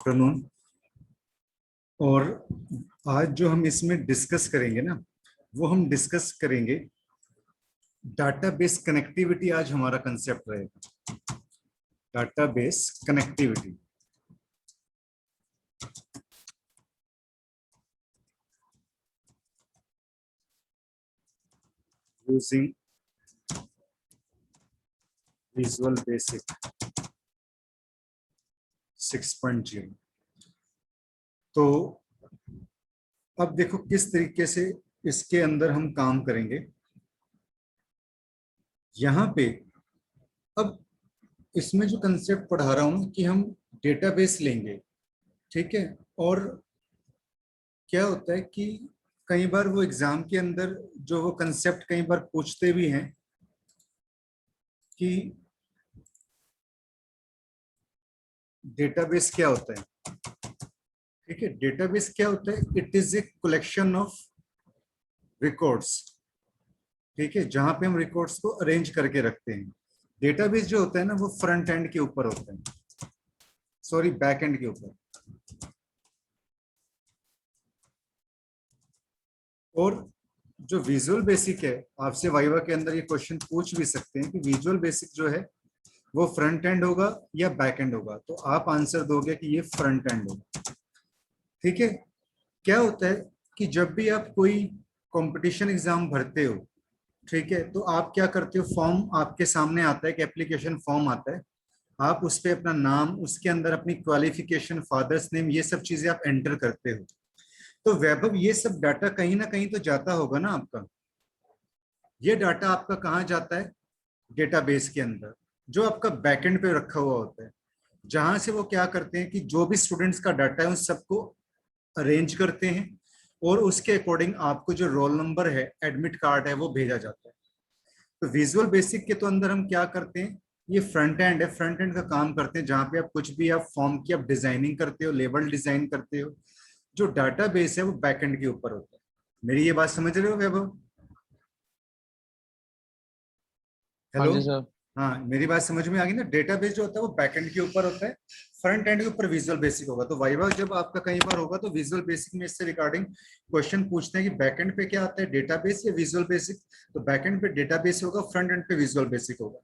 Afternoon. और आज जो हम इसमें डिस्कस करेंगे ना, वो हम डिस्कस करेंगे डाटाबेस कनेक्टिविटी। आज हमारा कंसेप्ट रहेगा database connectivity. Using visual basic 6.0। तो अब देखो किस तरीके से इसके अंदर हम काम करेंगे। यहाँ पे अब इसमें जो कंसेप्ट पढ़ा रहा हूं कि हम डेटाबेस लेंगे, ठीक है। और क्या होता है कि कई बार वो एग्जाम के अंदर जो वो कंसेप्ट कई बार पूछते भी हैं कि डेटाबेस क्या होता है, ठीक है। डेटाबेस क्या होता है? It is a collection of records, ठीक है, जहां पे हम रिकॉर्ड्स को अरेंज करके रखते हैं। डेटाबेस जो होता है ना, वो फ्रंट एंड के ऊपर होता है, सॉरी बैक एंड के ऊपर। और जो विजुअल बेसिक है, आपसे वाइवा के अंदर ये क्वेश्चन पूछ भी सकते हैं कि विजुअल बेसिक जो है वो फ्रंट एंड होगा या बैक एंड होगा, तो आप आंसर दोगे कि ये फ्रंट एंड होगा, ठीक है। क्या होता है कि जब भी आप कोई कंपटीशन एग्जाम भरते हो, ठीक है, तो आप क्या करते हो, फॉर्म आपके सामने आता है, एक एप्लीकेशन फॉर्म आता है, आप उस पर अपना नाम, उसके अंदर अपनी क्वालिफिकेशन, फादर्स नेम, ये सब चीजें आप एंटर करते हो। तो वैभव ये सब डाटा कहीं ना कहीं तो जाता होगा ना आपका। ये डाटा आपका कहाँ जाता है? डेटाबेस के अंदर, जो आपका बैकएंड पे रखा हुआ होता है, जहां से वो क्या करते हैं कि जो भी स्टूडेंट्स का डाटा है उन सबको अरेंज करते हैं, और उसके अकॉर्डिंग आपको जो रोल नंबर है, एडमिट कार्ड है, वो भेजा जाता है। तो विजुअल बेसिक के तो अंदर हम क्या करते हैं, ये फ्रंट एंड है, फ्रंट एंड का काम करते हैं, जहां पे आप कुछ भी आप फॉर्म की आप डिजाइनिंग करते हो, लेबल डिजाइन करते हो। जो डाटाबेस है वो बैकएंड के ऊपर होता है। मेरी ये बात समझ रहे हो वैभव? हाँ हेलो? जी सर। हाँ, मेरी बात समझ में आ गई ना। डेटाबेस जो होता है वो बैकएंड के ऊपर होता है, फ्रंट एंड के ऊपर विजुअल बेसिक होगा। तो वाइवा जब आपका कई बार होगा तो विजुअल बेसिक में इससे रिगार्डिंग क्वेश्चन पूछते हैं कि बैकएंड पे क्या आता है, डेटाबेस या विजुअल बेसिक। तो बैकएंड पे डेटाबेस होगा, फ्रंट एंड पे विजुअल बेसिक होगा।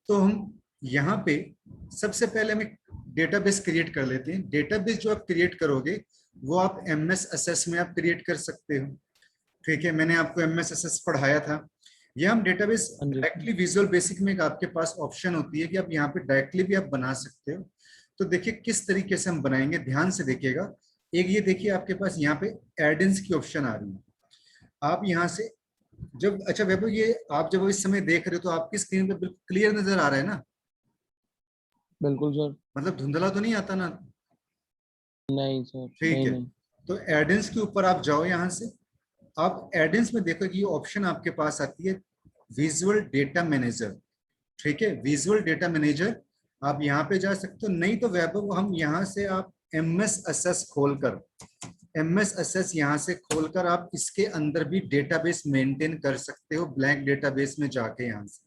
तो हम यहाँ पे सबसे पहले हम एक डेटाबेस क्रिएट कर लेते हैं। डेटाबेस जो आप क्रिएट करोगे वो आप एमएस असेस में आप क्रिएट कर सकते हो, ठीक है। मैंने आपको एमएस असेस पढ़ाया था। ये हम डेटाबेस हाँ जी सर। डायरेक्टली विजुअल बेसिक में एक आपके पास ऑप्शन होती है कि आप यहाँ पे डायरेक्टली भी आप बना सकते हो। तो देखिए किस तरीके से हम बनाएंगे, ध्यान से देखिएगा। एक ये देखिए आपके पास यहाँ पे एडिंस की ऑप्शन आ रही है। आप यहाँ से जब, अच्छा वैभव, ये आप जब इस समय देख रहे हो तो आपकी स्क्रीन पे बिल्कुल क्लियर नजर आ रहा है ना? बिल्कुल सर। मतलब धुंधला तो नहीं आता ना? नहीं सर, ठीक नहीं है। नहीं। तो एडेंस के ऊपर आप जाओ, यहाँ से आप एडेंस में देखो कि ये ऑप्शन आपके पास आती है विजुअल डेटा मैनेजर, ठीक है। विजुअल डेटा मैनेजर आप यहाँ पे जा सकते हो, नहीं तो वैभव हम यहाँ से आप एमएस असेस खोलकर, एमएस असेस यहाँ से खोलकर आप इसके अंदर भी डेटाबेस मेंटेन कर सकते हो, ब्लैंक डेटाबेस में जाके यहाँ से,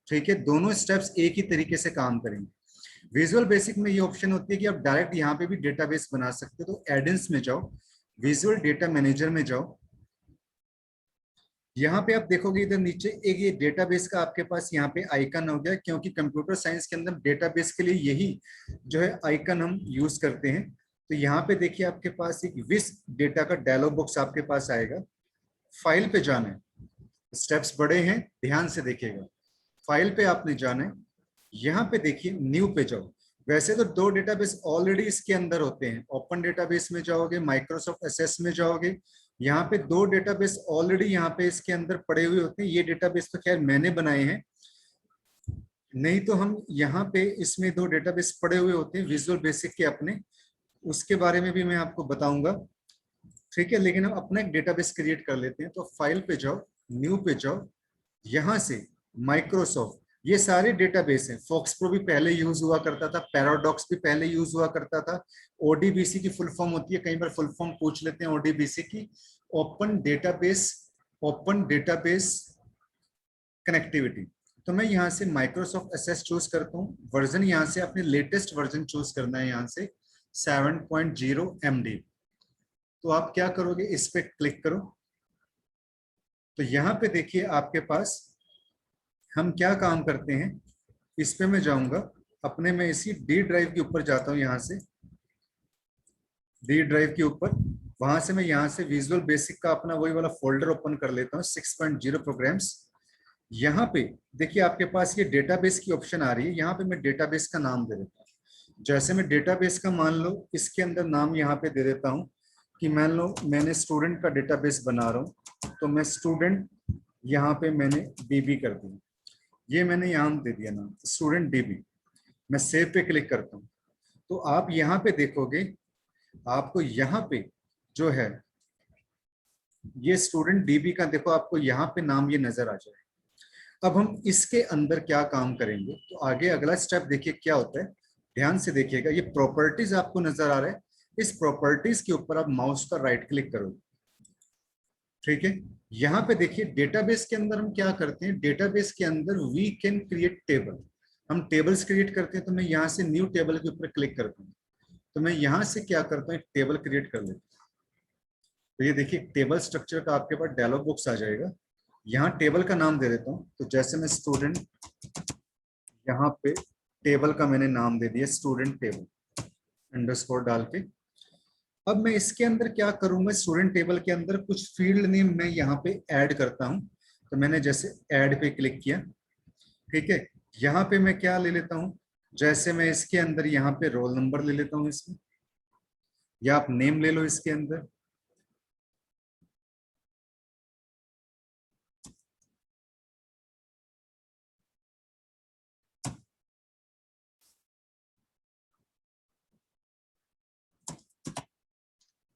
ठीक है। दोनों स्टेप्स एक ही तरीके से काम करेंगे। विजुअल बेसिक में ये ऑप्शन होती है कि आप डायरेक्ट यहाँ पे भी डेटाबेस बना सकते हो। तो एडेंस में जाओ, विजुअल डेटा मैनेजर में जाओ, यहाँ पे आप देखोगे इधर नीचे एक ये डेटाबेस का आपके पास यहाँ पे आइकन हो गया, क्योंकि कंप्यूटर साइंस के अंदर डेटाबेस के लिए यही जो है आइकन हम यूज करते हैं। तो यहाँ पे देखिए आपके पास एक विस डेटा का डायलॉग बॉक्स आपके पास आएगा। फाइल पे जाना है, स्टेप्स बड़े हैं, ध्यान से देखिएगा। फाइल पे आपने जाना है, यहाँ पे देखिए न्यू पे जाओ। वैसे तो दो डेटाबेस ऑलरेडी इसके अंदर होते हैं, ओपन डेटाबेस में जाओगे, माइक्रोसॉफ्ट एसएस में जाओगे। यहाँ पे दो डेटाबेस ऑलरेडी यहाँ पे इसके अंदर पड़े हुए होते हैं। ये डेटाबेस तो खैर मैंने बनाए हैं, नहीं तो हम यहाँ पे इसमें दो डेटाबेस पड़े हुए होते हैं विजुअल बेसिक के अपने, उसके बारे में भी मैं आपको बताऊंगा, ठीक है। लेकिन हम अपना एक डेटाबेस क्रिएट कर लेते हैं। तो फाइल पे जाओ, न्यू पे जाओ, यहाँ से माइक्रोसॉफ्ट, ये सारे डेटाबेस हैं। फॉक्स प्रो भी पहले यूज हुआ करता था, पैराडॉक्स भी पहले यूज हुआ करता था। ओडीबीसी की फुल फॉर्म होती है, कई बार फुल फॉर्म पूछ लेते हैं ओडीबीसी की, open database, open database connectivity. तो मैं यहाँ से माइक्रोसॉफ्ट एसेस चूज करता हूँ, वर्जन यहाँ से अपने लेटेस्ट वर्जन चूज करना है यहाँ से, 7.0 MD। तो आप क्या करोगे, इस पे क्लिक करो। तो यहाँ पे देखिए आपके पास हम क्या काम करते हैं, इस पे मैं जाऊंगा अपने, में इसी डी ड्राइव के ऊपर जाता हूं, यहाँ से डी ड्राइव के ऊपर, वहां से मैं यहाँ से विजुअल बेसिक का अपना वही वाला फोल्डर ओपन कर लेता हूँ, 6.0 प्रोग्राम्स। यहाँ पे देखिए आपके पास ये डेटाबेस की ऑप्शन आ रही है, यहाँ पे मैं डेटाबेस का नाम दे देता हूँ। जैसे मैं डेटाबेस का मान लो इसके अंदर नाम यहाँ पे दे देता हूँ कि मान लो मैंने स्टूडेंट का डेटाबेस बना रहा हूँ, तो मैं स्टूडेंट यहाँ पे मैंने डीबी कर दिया, ये मैंने यहाँ दे दिया नाम स्टूडेंट डीबी। मैं सेव पे क्लिक करता हूँ, तो आप यहाँ पे देखोगे आपको यहाँ पे जो है ये स्टूडेंट डीबी का, देखो आपको यहाँ पे नाम ये नजर आ जाए। अब हम इसके अंदर क्या काम करेंगे, तो आगे अगला स्टेप देखिए क्या होता है, ध्यान से देखिएगा। ये प्रॉपर्टीज आपको नजर आ रहा है, इस प्रॉपर्टीज के ऊपर आप माउस का राइट क्लिक करोगे, ठीक है। यहाँ पे देखिए डेटाबेस के अंदर हम क्या करते हैं, डेटाबेस के अंदर वी कैन क्रिएट टेबल, हम टेबल्स क्रिएट करते हैं। तो मैं यहाँ से न्यू टेबल के ऊपर क्लिक करता हूँ, तो मैं यहाँ से क्या करता हूँ, एक टेबल क्रिएट कर लेता हूँ। तो ये देखिए टेबल स्ट्रक्चर का आपके पास डायलॉग बॉक्स आ जाएगा, यहाँ टेबल का नाम दे देता हूँ। तो जैसे मैं स्टूडेंट, यहाँ पे टेबल का मैंने नाम दे दिया स्टूडेंट टेबल अंडरस्कोर डाल के। अब मैं इसके अंदर क्या करूंगा, स्टूडेंट टेबल के अंदर कुछ फील्ड नेम मैं यहाँ पे ऐड करता हूँ। तो मैंने जैसे ऐड पे क्लिक किया, ठीक है। यहाँ पे मैं क्या ले लेता हूँ, जैसे मैं इसके अंदर यहाँ पे रोल नंबर ले लेता हूँ इसमें, या आप नेम ले लो इसके अंदर।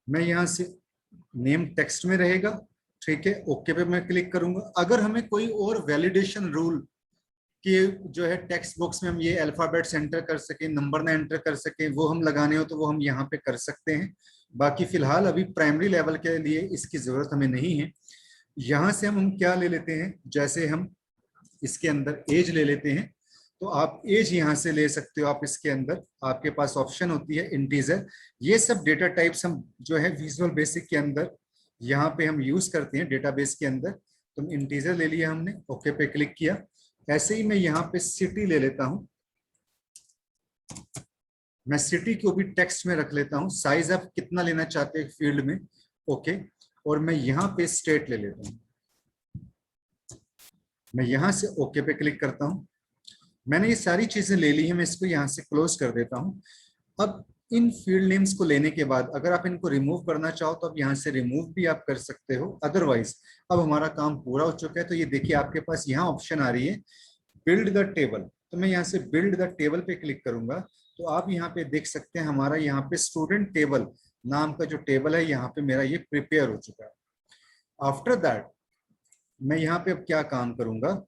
मैं यहाँ से नेम टेक्स्ट में रहेगा, ठीक है। ओके पे मैं क्लिक करूंगा। अगर हमें कोई और वैलिडेशन रूल कि जो है टेक्स्ट बॉक्स में हम ये अल्फाबेट्स एंटर कर सके, नंबर ना एंटर कर सके, वो हम लगाने हो तो वो हम यहाँ पे कर सकते हैं। बाकी फिलहाल अभी प्राइमरी लेवल के लिए इसकी जरूरत हमें नहीं है। यहाँ से हम क्या ले लेते हैं, जैसे हम इसके अंदर एज ले लेते हैं, तो आप एज यहाँ से ले सकते हो। आप इसके अंदर आपके पास ऑप्शन होती है इंटीजर, ये सब डेटा टाइप्स हम जो है विजुअल बेसिक के अंदर यहाँ पे हम यूज करते हैं डेटाबेस के अंदर। तो इंटीजर ले लिया हमने, ओके पे क्लिक किया। ऐसे ही मैं यहाँ पे सिटी ले लेता हूं, मैं सिटी को भी टेक्स्ट में रख लेता हूं, साइज आप कितना लेना चाहते हैं फील्ड में, ओके। और मैं यहाँ पे स्टेट ले लेता हूं, मैं यहाँ से ओके पे क्लिक करता हूं। मैंने ये सारी चीजें ले ली है, मैं इसको यहाँ से क्लोज कर देता हूं। अब इन फील्ड नेम्स को लेने के बाद अगर आप इनको रिमूव करना चाहो तो आप यहाँ से रिमूव भी आप कर सकते हो। अदरवाइज अब हमारा काम पूरा हो चुका है। तो ये देखिए आपके पास यहाँ ऑप्शन आ रही है बिल्ड द टेबल, तो मैं यहाँ से बिल्ड द टेबल पे क्लिक करूंगा। तो आप यहाँ पे देख सकते हैं हमारा यहाँ पे स्टूडेंट टेबल नाम का जो टेबल है यहाँ पे मेरा ये प्रिपेयर हो चुका है। आफ्टर दैट मैं यहाँ पे अब क्या काम करूंगा,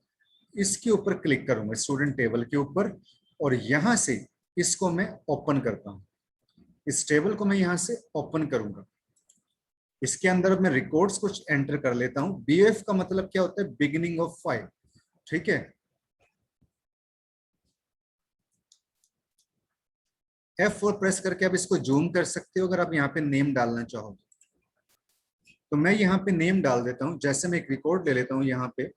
इसके ऊपर क्लिक करूंगा स्टूडेंट टेबल के ऊपर, और यहाँ से इसको मैं ओपन करता हूँ। इस टेबल को मैं यहाँ से ओपन करूंगा। इसके अंदर मैं रिकॉर्ड्स कुछ एंटर कर लेता हूँ। बीएफ का मतलब क्या होता है, बिगिनिंग ऑफ फाइल, ठीक है। F4 प्रेस करके आप इसको जूम कर सकते हो अगर आप यहाँ पे नेम डालना चाहो। तो मैं यहाँ पे नेम डाल देता हूँ। जैसे मैं एक रिकॉर्ड ले लेता हूँ, यहाँ पे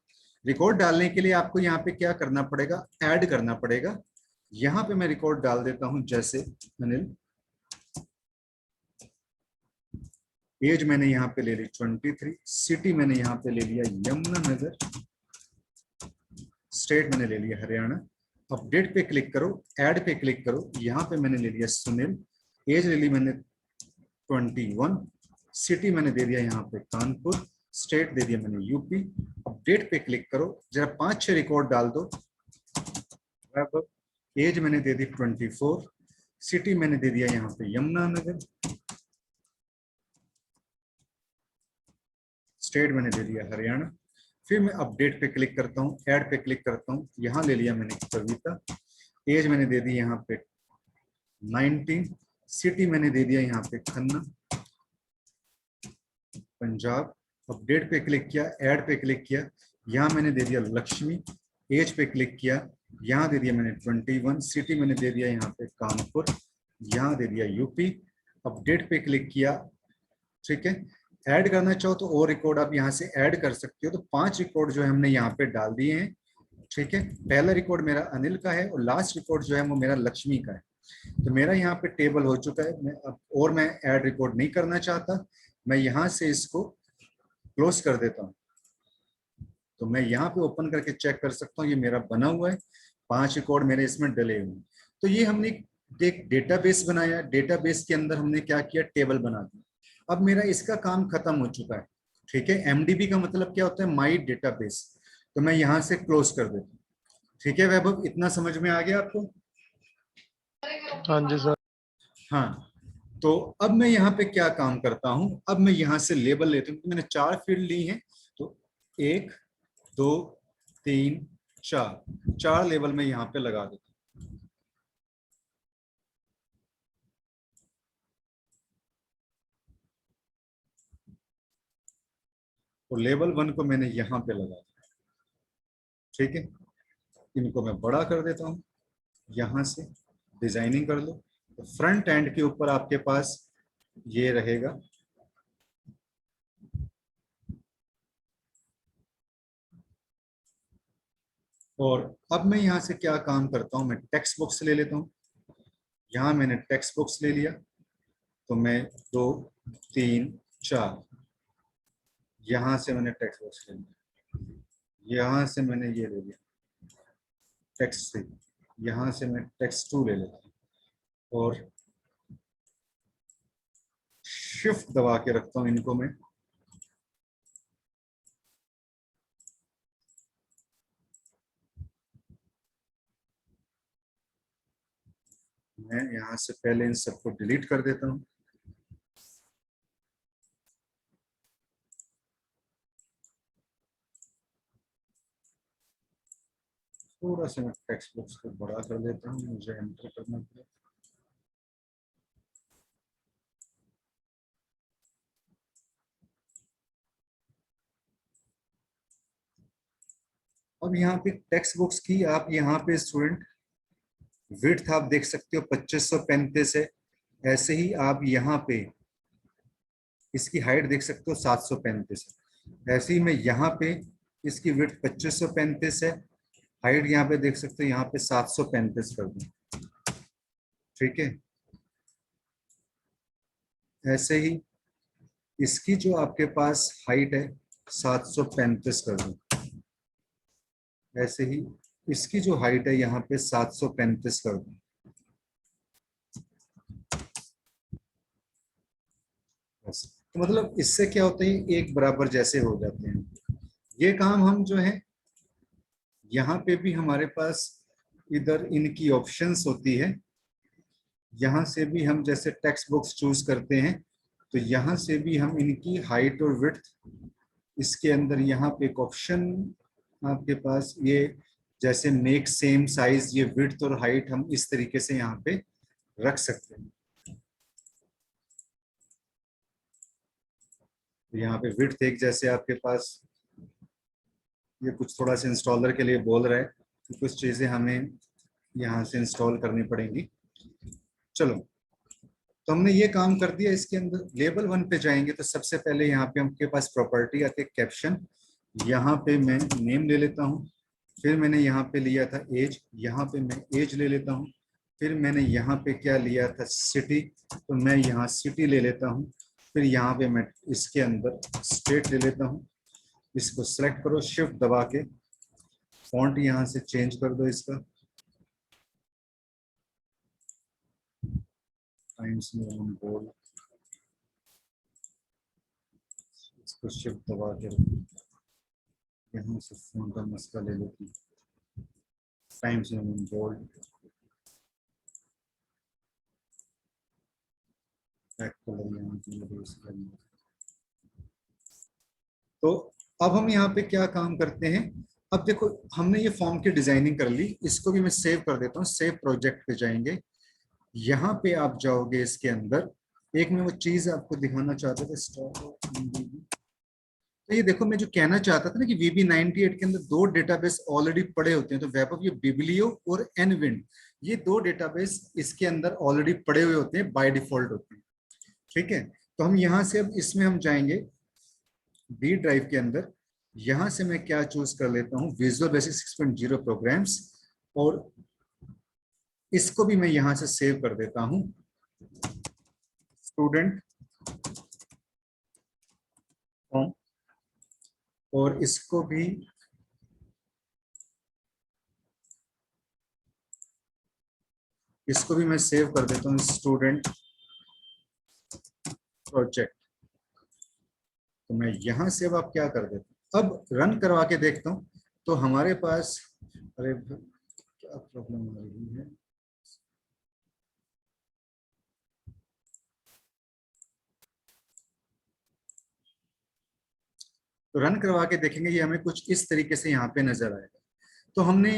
रिकॉर्ड डालने के लिए आपको यहाँ पे क्या करना पड़ेगा, ऐड करना पड़ेगा। यहाँ पे मैं रिकॉर्ड डाल देता हूँ, जैसे अनिल, एज मैंने यहाँ पे ले ली 23, सिटी मैंने यहाँ पे ले लिया यमुनानगर, स्टेट मैंने ले लिया हरियाणा। अपडेट पे क्लिक करो, ऐड पे क्लिक करो, यहाँ पे मैंने ले लिया सुनील, एज ले ली मैंने 21, सिटी मैंने दे दिया यहाँ पे कानपुर, स्टेट दे दिया मैंने यूपी। अपडेट पे क्लिक करो, जरा 5-6 रिकॉर्ड डाल दो। एज मैंने दे दी 24, सिटी मैंने दे दिया यहाँ पे यमुनानगर, स्टेट मैंने दे दिया हरियाणा। फिर मैं अपडेट पे क्लिक करता हूँ, ऐड पे क्लिक करता हूँ, यहाँ ले लिया मैंने कविता, एज मैंने दे दी यहाँ पे 19, सिटी मैंने दे दिया यहाँ पे खन्ना पंजाब। अपडेट पे क्लिक किया, ऐड पे क्लिक किया, यहाँ मैंने दे दिया लक्ष्मी, एज पे क्लिक किया, यहाँ दे दिया मैंने 21, सिटी मैंने दे दिया यहाँ पे कानपुर, यहाँ दे दिया यूपी, अपडेट पे क्लिक किया, ठीक है। ऐड करना चाहो तो और रिकॉर्ड आप यहाँ से ऐड कर सकते हो। तो 5 रिकॉर्ड जो है हमने यहाँ पे डाल दिए हैं, ठीक है। पहला रिकॉर्ड मेरा अनिल का है और लास्ट रिकॉर्ड जो है वो मेरा लक्ष्मी का है। तो मेरा यहाँ पे टेबल हो चुका है। मैं ऐड रिकॉर्ड नहीं करना चाहता, मैं यहाँ से इसको क्लोज कर देता हूँ। तो मैं यहाँ पे ओपन करके चेक कर सकता हूँ, ये मेरा बना हुआ है, 5 रिकॉर्ड मेरे इसमें डले हुए हैं। तो ये हमने एक डेटाबेस बनाया, डेटाबेस के अंदर हमने क्या किया, टेबल बना दिया। अब मेरा इसका काम खत्म हो चुका है, ठीक है। एमडीबी का मतलब क्या होता है, माई डेटाबेस। तो मैं यहाँ से क्लोज कर देता हूँ, ठीक है। वैभव, इतना समझ में आ गया आपको? हाँ जी सर। हाँ, तो अब मैं यहाँ पे क्या काम करता हूँ, अब मैं यहाँ से लेबल लेता हूँ। तो मैंने 4 फील्ड ली हैं, तो 1 2 3 4 लेबल में यहाँ पे लगा देता हूँ। तो लेबल 1 को मैंने यहाँ पे लगा दिया, ठीक है। इनको मैं बड़ा कर देता हूँ, यहाँ से डिजाइनिंग कर लो। तो फ्रंट एंड के ऊपर आपके पास ये रहेगा, और अब मैं यहाँ से क्या काम करता हूँ, मैं टेक्स्ट बॉक्स ले लेता हूँ। यहाँ मैंने टेक्स्ट बॉक्स ले लिया, तो मैं 2 3 4, यहाँ से मैंने टेक्स्ट बॉक्स ले लिया, यहाँ से मैंने ये ले लिया टेक्स्ट 3, यहाँ से मैं टेक्स्ट 2 ले लेता हूँ और शिफ्ट दबा के रखता हूँ इनको मैं। यहाँ से पहले इन सबको डिलीट कर देता हूँ। थोड़ा सा मैं टेक्स्ट बॉक्स को बड़ा कर देता हूँ, मुझे एंटर करना पड़ेगा। अब यहाँ पे टेक्स्ट बॉक्स की आप यहाँ पे स्टूडेंट विड्थ आप देख सकते हो 2535 है। ऐसे ही आप यहाँ पे इसकी हाइट देख सकते हो 735 है। ऐसे ही मैं यहाँ पे इसकी विड्थ 2535 है, हाइट यहाँ पे देख सकते हो यहाँ पे 735 कर दूं, ठीक है। ऐसे ही इसकी जो आपके पास हाइट है 735 कर दूं, ऐसे ही इसकी जो हाइट है यहाँ पे 735 कर दूं। तो मतलब इससे क्या होता है, एक बराबर जैसे हो जाते हैं। ये काम हम जो है यहाँ पे भी हमारे पास इधर इनकी ऑप्शंस होती है, यहाँ से भी हम जैसे टेक्स्ट बॉक्स चूज करते हैं तो यहाँ से भी हम इनकी हाइट और विड्थ, इसके अंदर यहाँ पे एक ऑप्शन आपके पास ये जैसे मेक सेम साइज, ये विड्थ और हाइट हम इस तरीके से यहाँ पे रख सकते हैं। यहाँ पे विड्थ एक जैसे आपके पास, ये कुछ थोड़ा सा इंस्टॉलर के लिए बोल रहा है कि कुछ चीजें हमें यहाँ से इंस्टॉल करनी पड़ेंगी। चलो, तो हमने ये काम कर दिया। इसके अंदर लेबल 1 पे जाएंगे तो सबसे पहले यहाँ पे आपके पास प्रॉपर्टी आती है कैप्शन, यहाँ पे मैं नेम ले लेता हूँ। फिर मैंने यहाँ पे लिया था एज, यहाँ पे मैं एज ले लेता हूँ। फिर मैंने यहाँ पे क्या लिया था सिटी, तो मैं यहाँ सिटी ले लेता हूँ। फिर यहाँ पे मैं इसके अंदर स्टेट ले लेता हूँ। इसको सेलेक्ट करो, शिफ्ट दबा के फॉन्ट यहाँ से चेंज कर दो इसका, टाइम्स न्यू बोल्ड, इसको शिफ्ट दबा के यहाँ से फॉन्ट का मस्का ले लेती हूँ, Times New bold, back colour यहाँ पे। तो अब हम यहाँ पे क्या काम करते हैं, अब देखो हमने ये फॉर्म की डिजाइनिंग कर ली, इसको भी मैं सेव कर देता हूँ। सेव प्रोजेक्ट पे जाएंगे, यहाँ पे आप जाओगे, इसके अंदर एक मैं वो चीज आपको दिखाना चाहता था, तो ये देखो, मैं जो कहना चाहता था ना कि VB98 के अंदर दो डेटाबेस ऑलरेडी पड़े होते हैं, तो वेब ऑफ ये बिब्लियो और एनविंड, ये दो डेटाबेस इसके अंदर ऑलरेडी पड़े हुए होते हैं, बाय डिफॉल्ट होते हैं। ठीक है, तो हम यहाँ से अब इसमें हम जाएंगे बी ड्राइव के अंदर। यहां से मैं क्या चूज कर लेता हूँ, विजुअल बेसिक 6.0 प्रोग्राम्स, और इसको भी मैं यहां से सेव कर देता हूं, स्टूडेंट फॉर्म, और इसको भी मैं सेव कर देता हूँ, स्टूडेंट प्रोजेक्ट। तो मैं यहां से अब आप क्या कर देता हूँ, अब रन करवा के देखता हूँ तो हमारे पास, अरे क्या प्रॉब्लम आ रही है, तो रन करवा के देखेंगे ये हमें कुछ इस तरीके से यहाँ पे नजर आएगा। तो हमने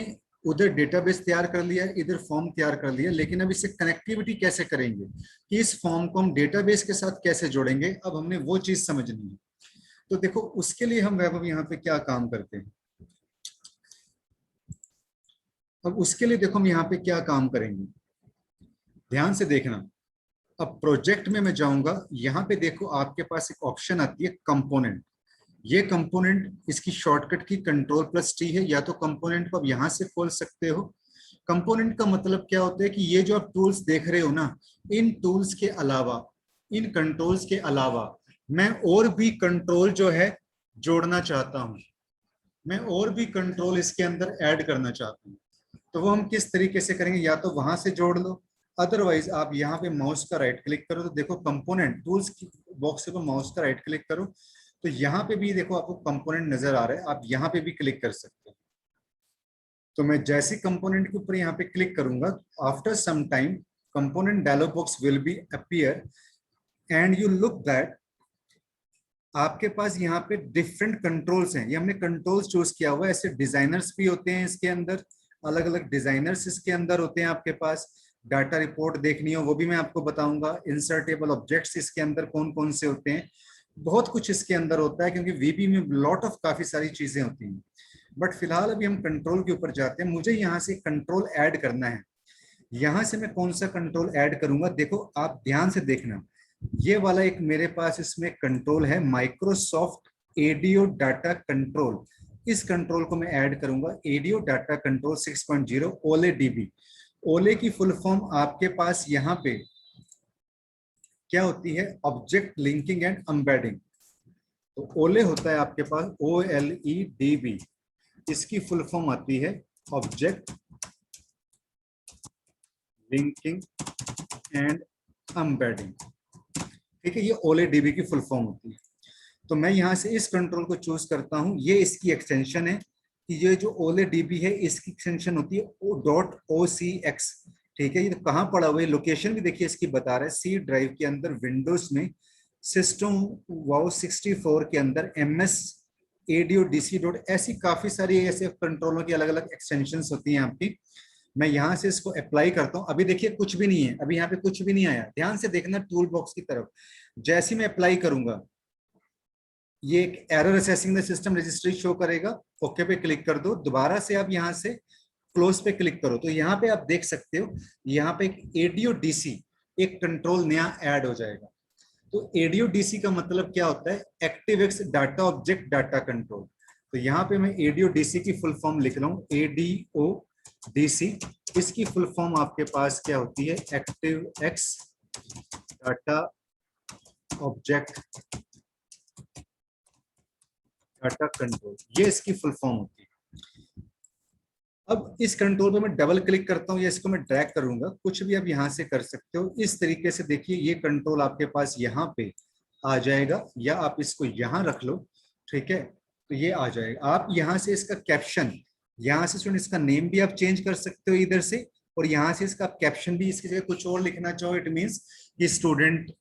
उधर डेटाबेस तैयार कर लिया, इधर फॉर्म तैयार कर लिया, लेकिन अब इससे कनेक्टिविटी कैसे करेंगे, कि इस फॉर्म को हम डेटाबेस के साथ कैसे जोड़ेंगे, अब हमने वो चीज समझनी है। तो देखो, उसके लिए हम वैभव यहाँ पे क्या काम करते हैं, अब उसके लिए देखो हम यहाँ पे क्या काम करेंगे, ध्यान से देखना। अब प्रोजेक्ट में मैं जाऊंगा, यहाँ पे देखो आपके पास एक ऑप्शन आती है कंपोनेंट। ये कंपोनेंट, इसकी शॉर्टकट की कंट्रोल+T है, या तो कंपोनेंट को आप यहां से खोल सकते हो। कंपोनेंट का मतलब क्या होता है कि ये जो आप टूल्स देख रहे हो ना, इन टूल्स के अलावा, इन कंट्रोल्स के अलावा मैं और भी कंट्रोल जो है जोड़ना चाहता हूं, मैं और भी कंट्रोल इसके अंदर ऐड करना चाहता हूं। तो वो हम किस तरीके से करेंगे, या तो वहां से जोड़ लो, अदरवाइज आप यहाँ पे माउस का राइट क्लिक करो, तो देखो कंपोनेंट टूल्स की बॉक्स पे माउस का राइट क्लिक करो, तो यहाँ पे भी देखो आपको कंपोनेंट नजर आ रहा है, आप यहाँ पे भी क्लिक कर सकते हो। तो मैं जैसे कंपोनेंट के ऊपर यहाँ पे क्लिक करूंगा, after some time component dialogue box will be appear, and you look that आपके पास यहाँ पे डिफरेंट कंट्रोल्स हैं। ये हमने कंट्रोल्स चूज किया हुआ है, ऐसे डिजाइनर्स भी होते हैं इसके अंदर, अलग अलग डिजाइनर्स इसके अंदर होते हैं आपके पास। डाटा रिपोर्ट देखनी हो वो भी मैं आपको बताऊंगा, इंसर्टेबल ऑब्जेक्ट्स इसके अंदर कौन कौन से होते हैं, बहुत कुछ इसके अंदर होता है, क्योंकि वीबी में लॉट ऑफ काफी सारी चीजें होती हैं। बट फिलहाल अभी हम कंट्रोल के ऊपर जाते हैं, मुझे यहाँ से कंट्रोल ऐड करना है। यहां से मैं कौन सा कंट्रोल ऐड करूंगा, देखो आप ध्यान से देखना, ये वाला एक मेरे पास इसमें कंट्रोल है, माइक्रोसॉफ्ट एडीओ डाटा कंट्रोल। इस कंट्रोल को मैं ऐड करूंगा, एडीओ डाटा कंट्रोल 6.0 ओले डीबी। ओले की फुल फॉर्म आपके पास यहाँ पे क्या होती है, ऑब्जेक्ट लिंकिंग एंड एम्बेडिंग। तो ओले होता है आपके पास OLEDB, इसकी फुल फॉर्म आती है ऑब्जेक्ट लिंकिंग एंड एम्बेडिंग। ठीक है, ये OLEDB की फुल फॉर्म होती है। तो मैं यहाँ से इस कंट्रोल को चूज करता हूँ, ये इसकी एक्सटेंशन है, कि ये जो OLEDB है इसकी एक्सटेंशन होती है .OCX। ठीक है, ये तो कहाँ पड़ा हुआ है, लोकेशन भी देखिए इसकी बता रहा है, सी ड्राइव के अंदर विंडोज में सिस्टम वाउ 64 के अंदर MS ADODC डॉट, ऐसी काफी सारी ऐसे कंट्रोलों की अलग अलग एक्सटेंशन होती हैं आपकी। मैं यहाँ से इसको अप्लाई करता हूँ, अभी देखिए कुछ भी नहीं है, अभी यहाँ पे कुछ भी नहीं आया, ध्यान से देखना टूल बॉक्स की तरफ। जैसे ही मैं अप्लाई करूंगा, ये एक error assessing the system registry show करेगा, ओके पे क्लिक कर दो, दोबारा से आप यहाँ से क्लोज पे क्लिक करो, तो यहाँ पे आप देख सकते हो, यहाँ पे एक ADODC एक कंट्रोल नया ऐड हो जाएगा। तो ADODC का मतलब क्या होता है, एक्टिवेक्स डाटा ऑब्जेक्ट डाटा कंट्रोल। तो यहाँ पे मैं ADODC की फुल फॉर्म लिख रहा हूँ, ADODC, इसकी फुल फॉर्म आपके पास क्या होती है, एक्टिवेक्स डाटा ऑब्जेक्ट डाटा कंट्रोल, ये इसकी फुल फॉर्म होती है। अब इस कंट्रोल पे मैं डबल क्लिक करता हूँ या इसको मैं ड्रैग करूंगा, कुछ भी आप यहाँ से कर सकते हो इस तरीके से। देखिए ये कंट्रोल आपके पास यहाँ पे आ जाएगा, या आप इसको यहाँ रख लो, ठीक है, तो ये आ जाएगा। आप यहाँ से इसका कैप्शन, यहाँ से सुन इसका नेम भी आप चेंज कर सकते हो इधर से, और यहाँ से इसका कैप्शन भी इसकी जगह कुछ और लिखना चाहो, इट मीन्स कि स्टूडेंट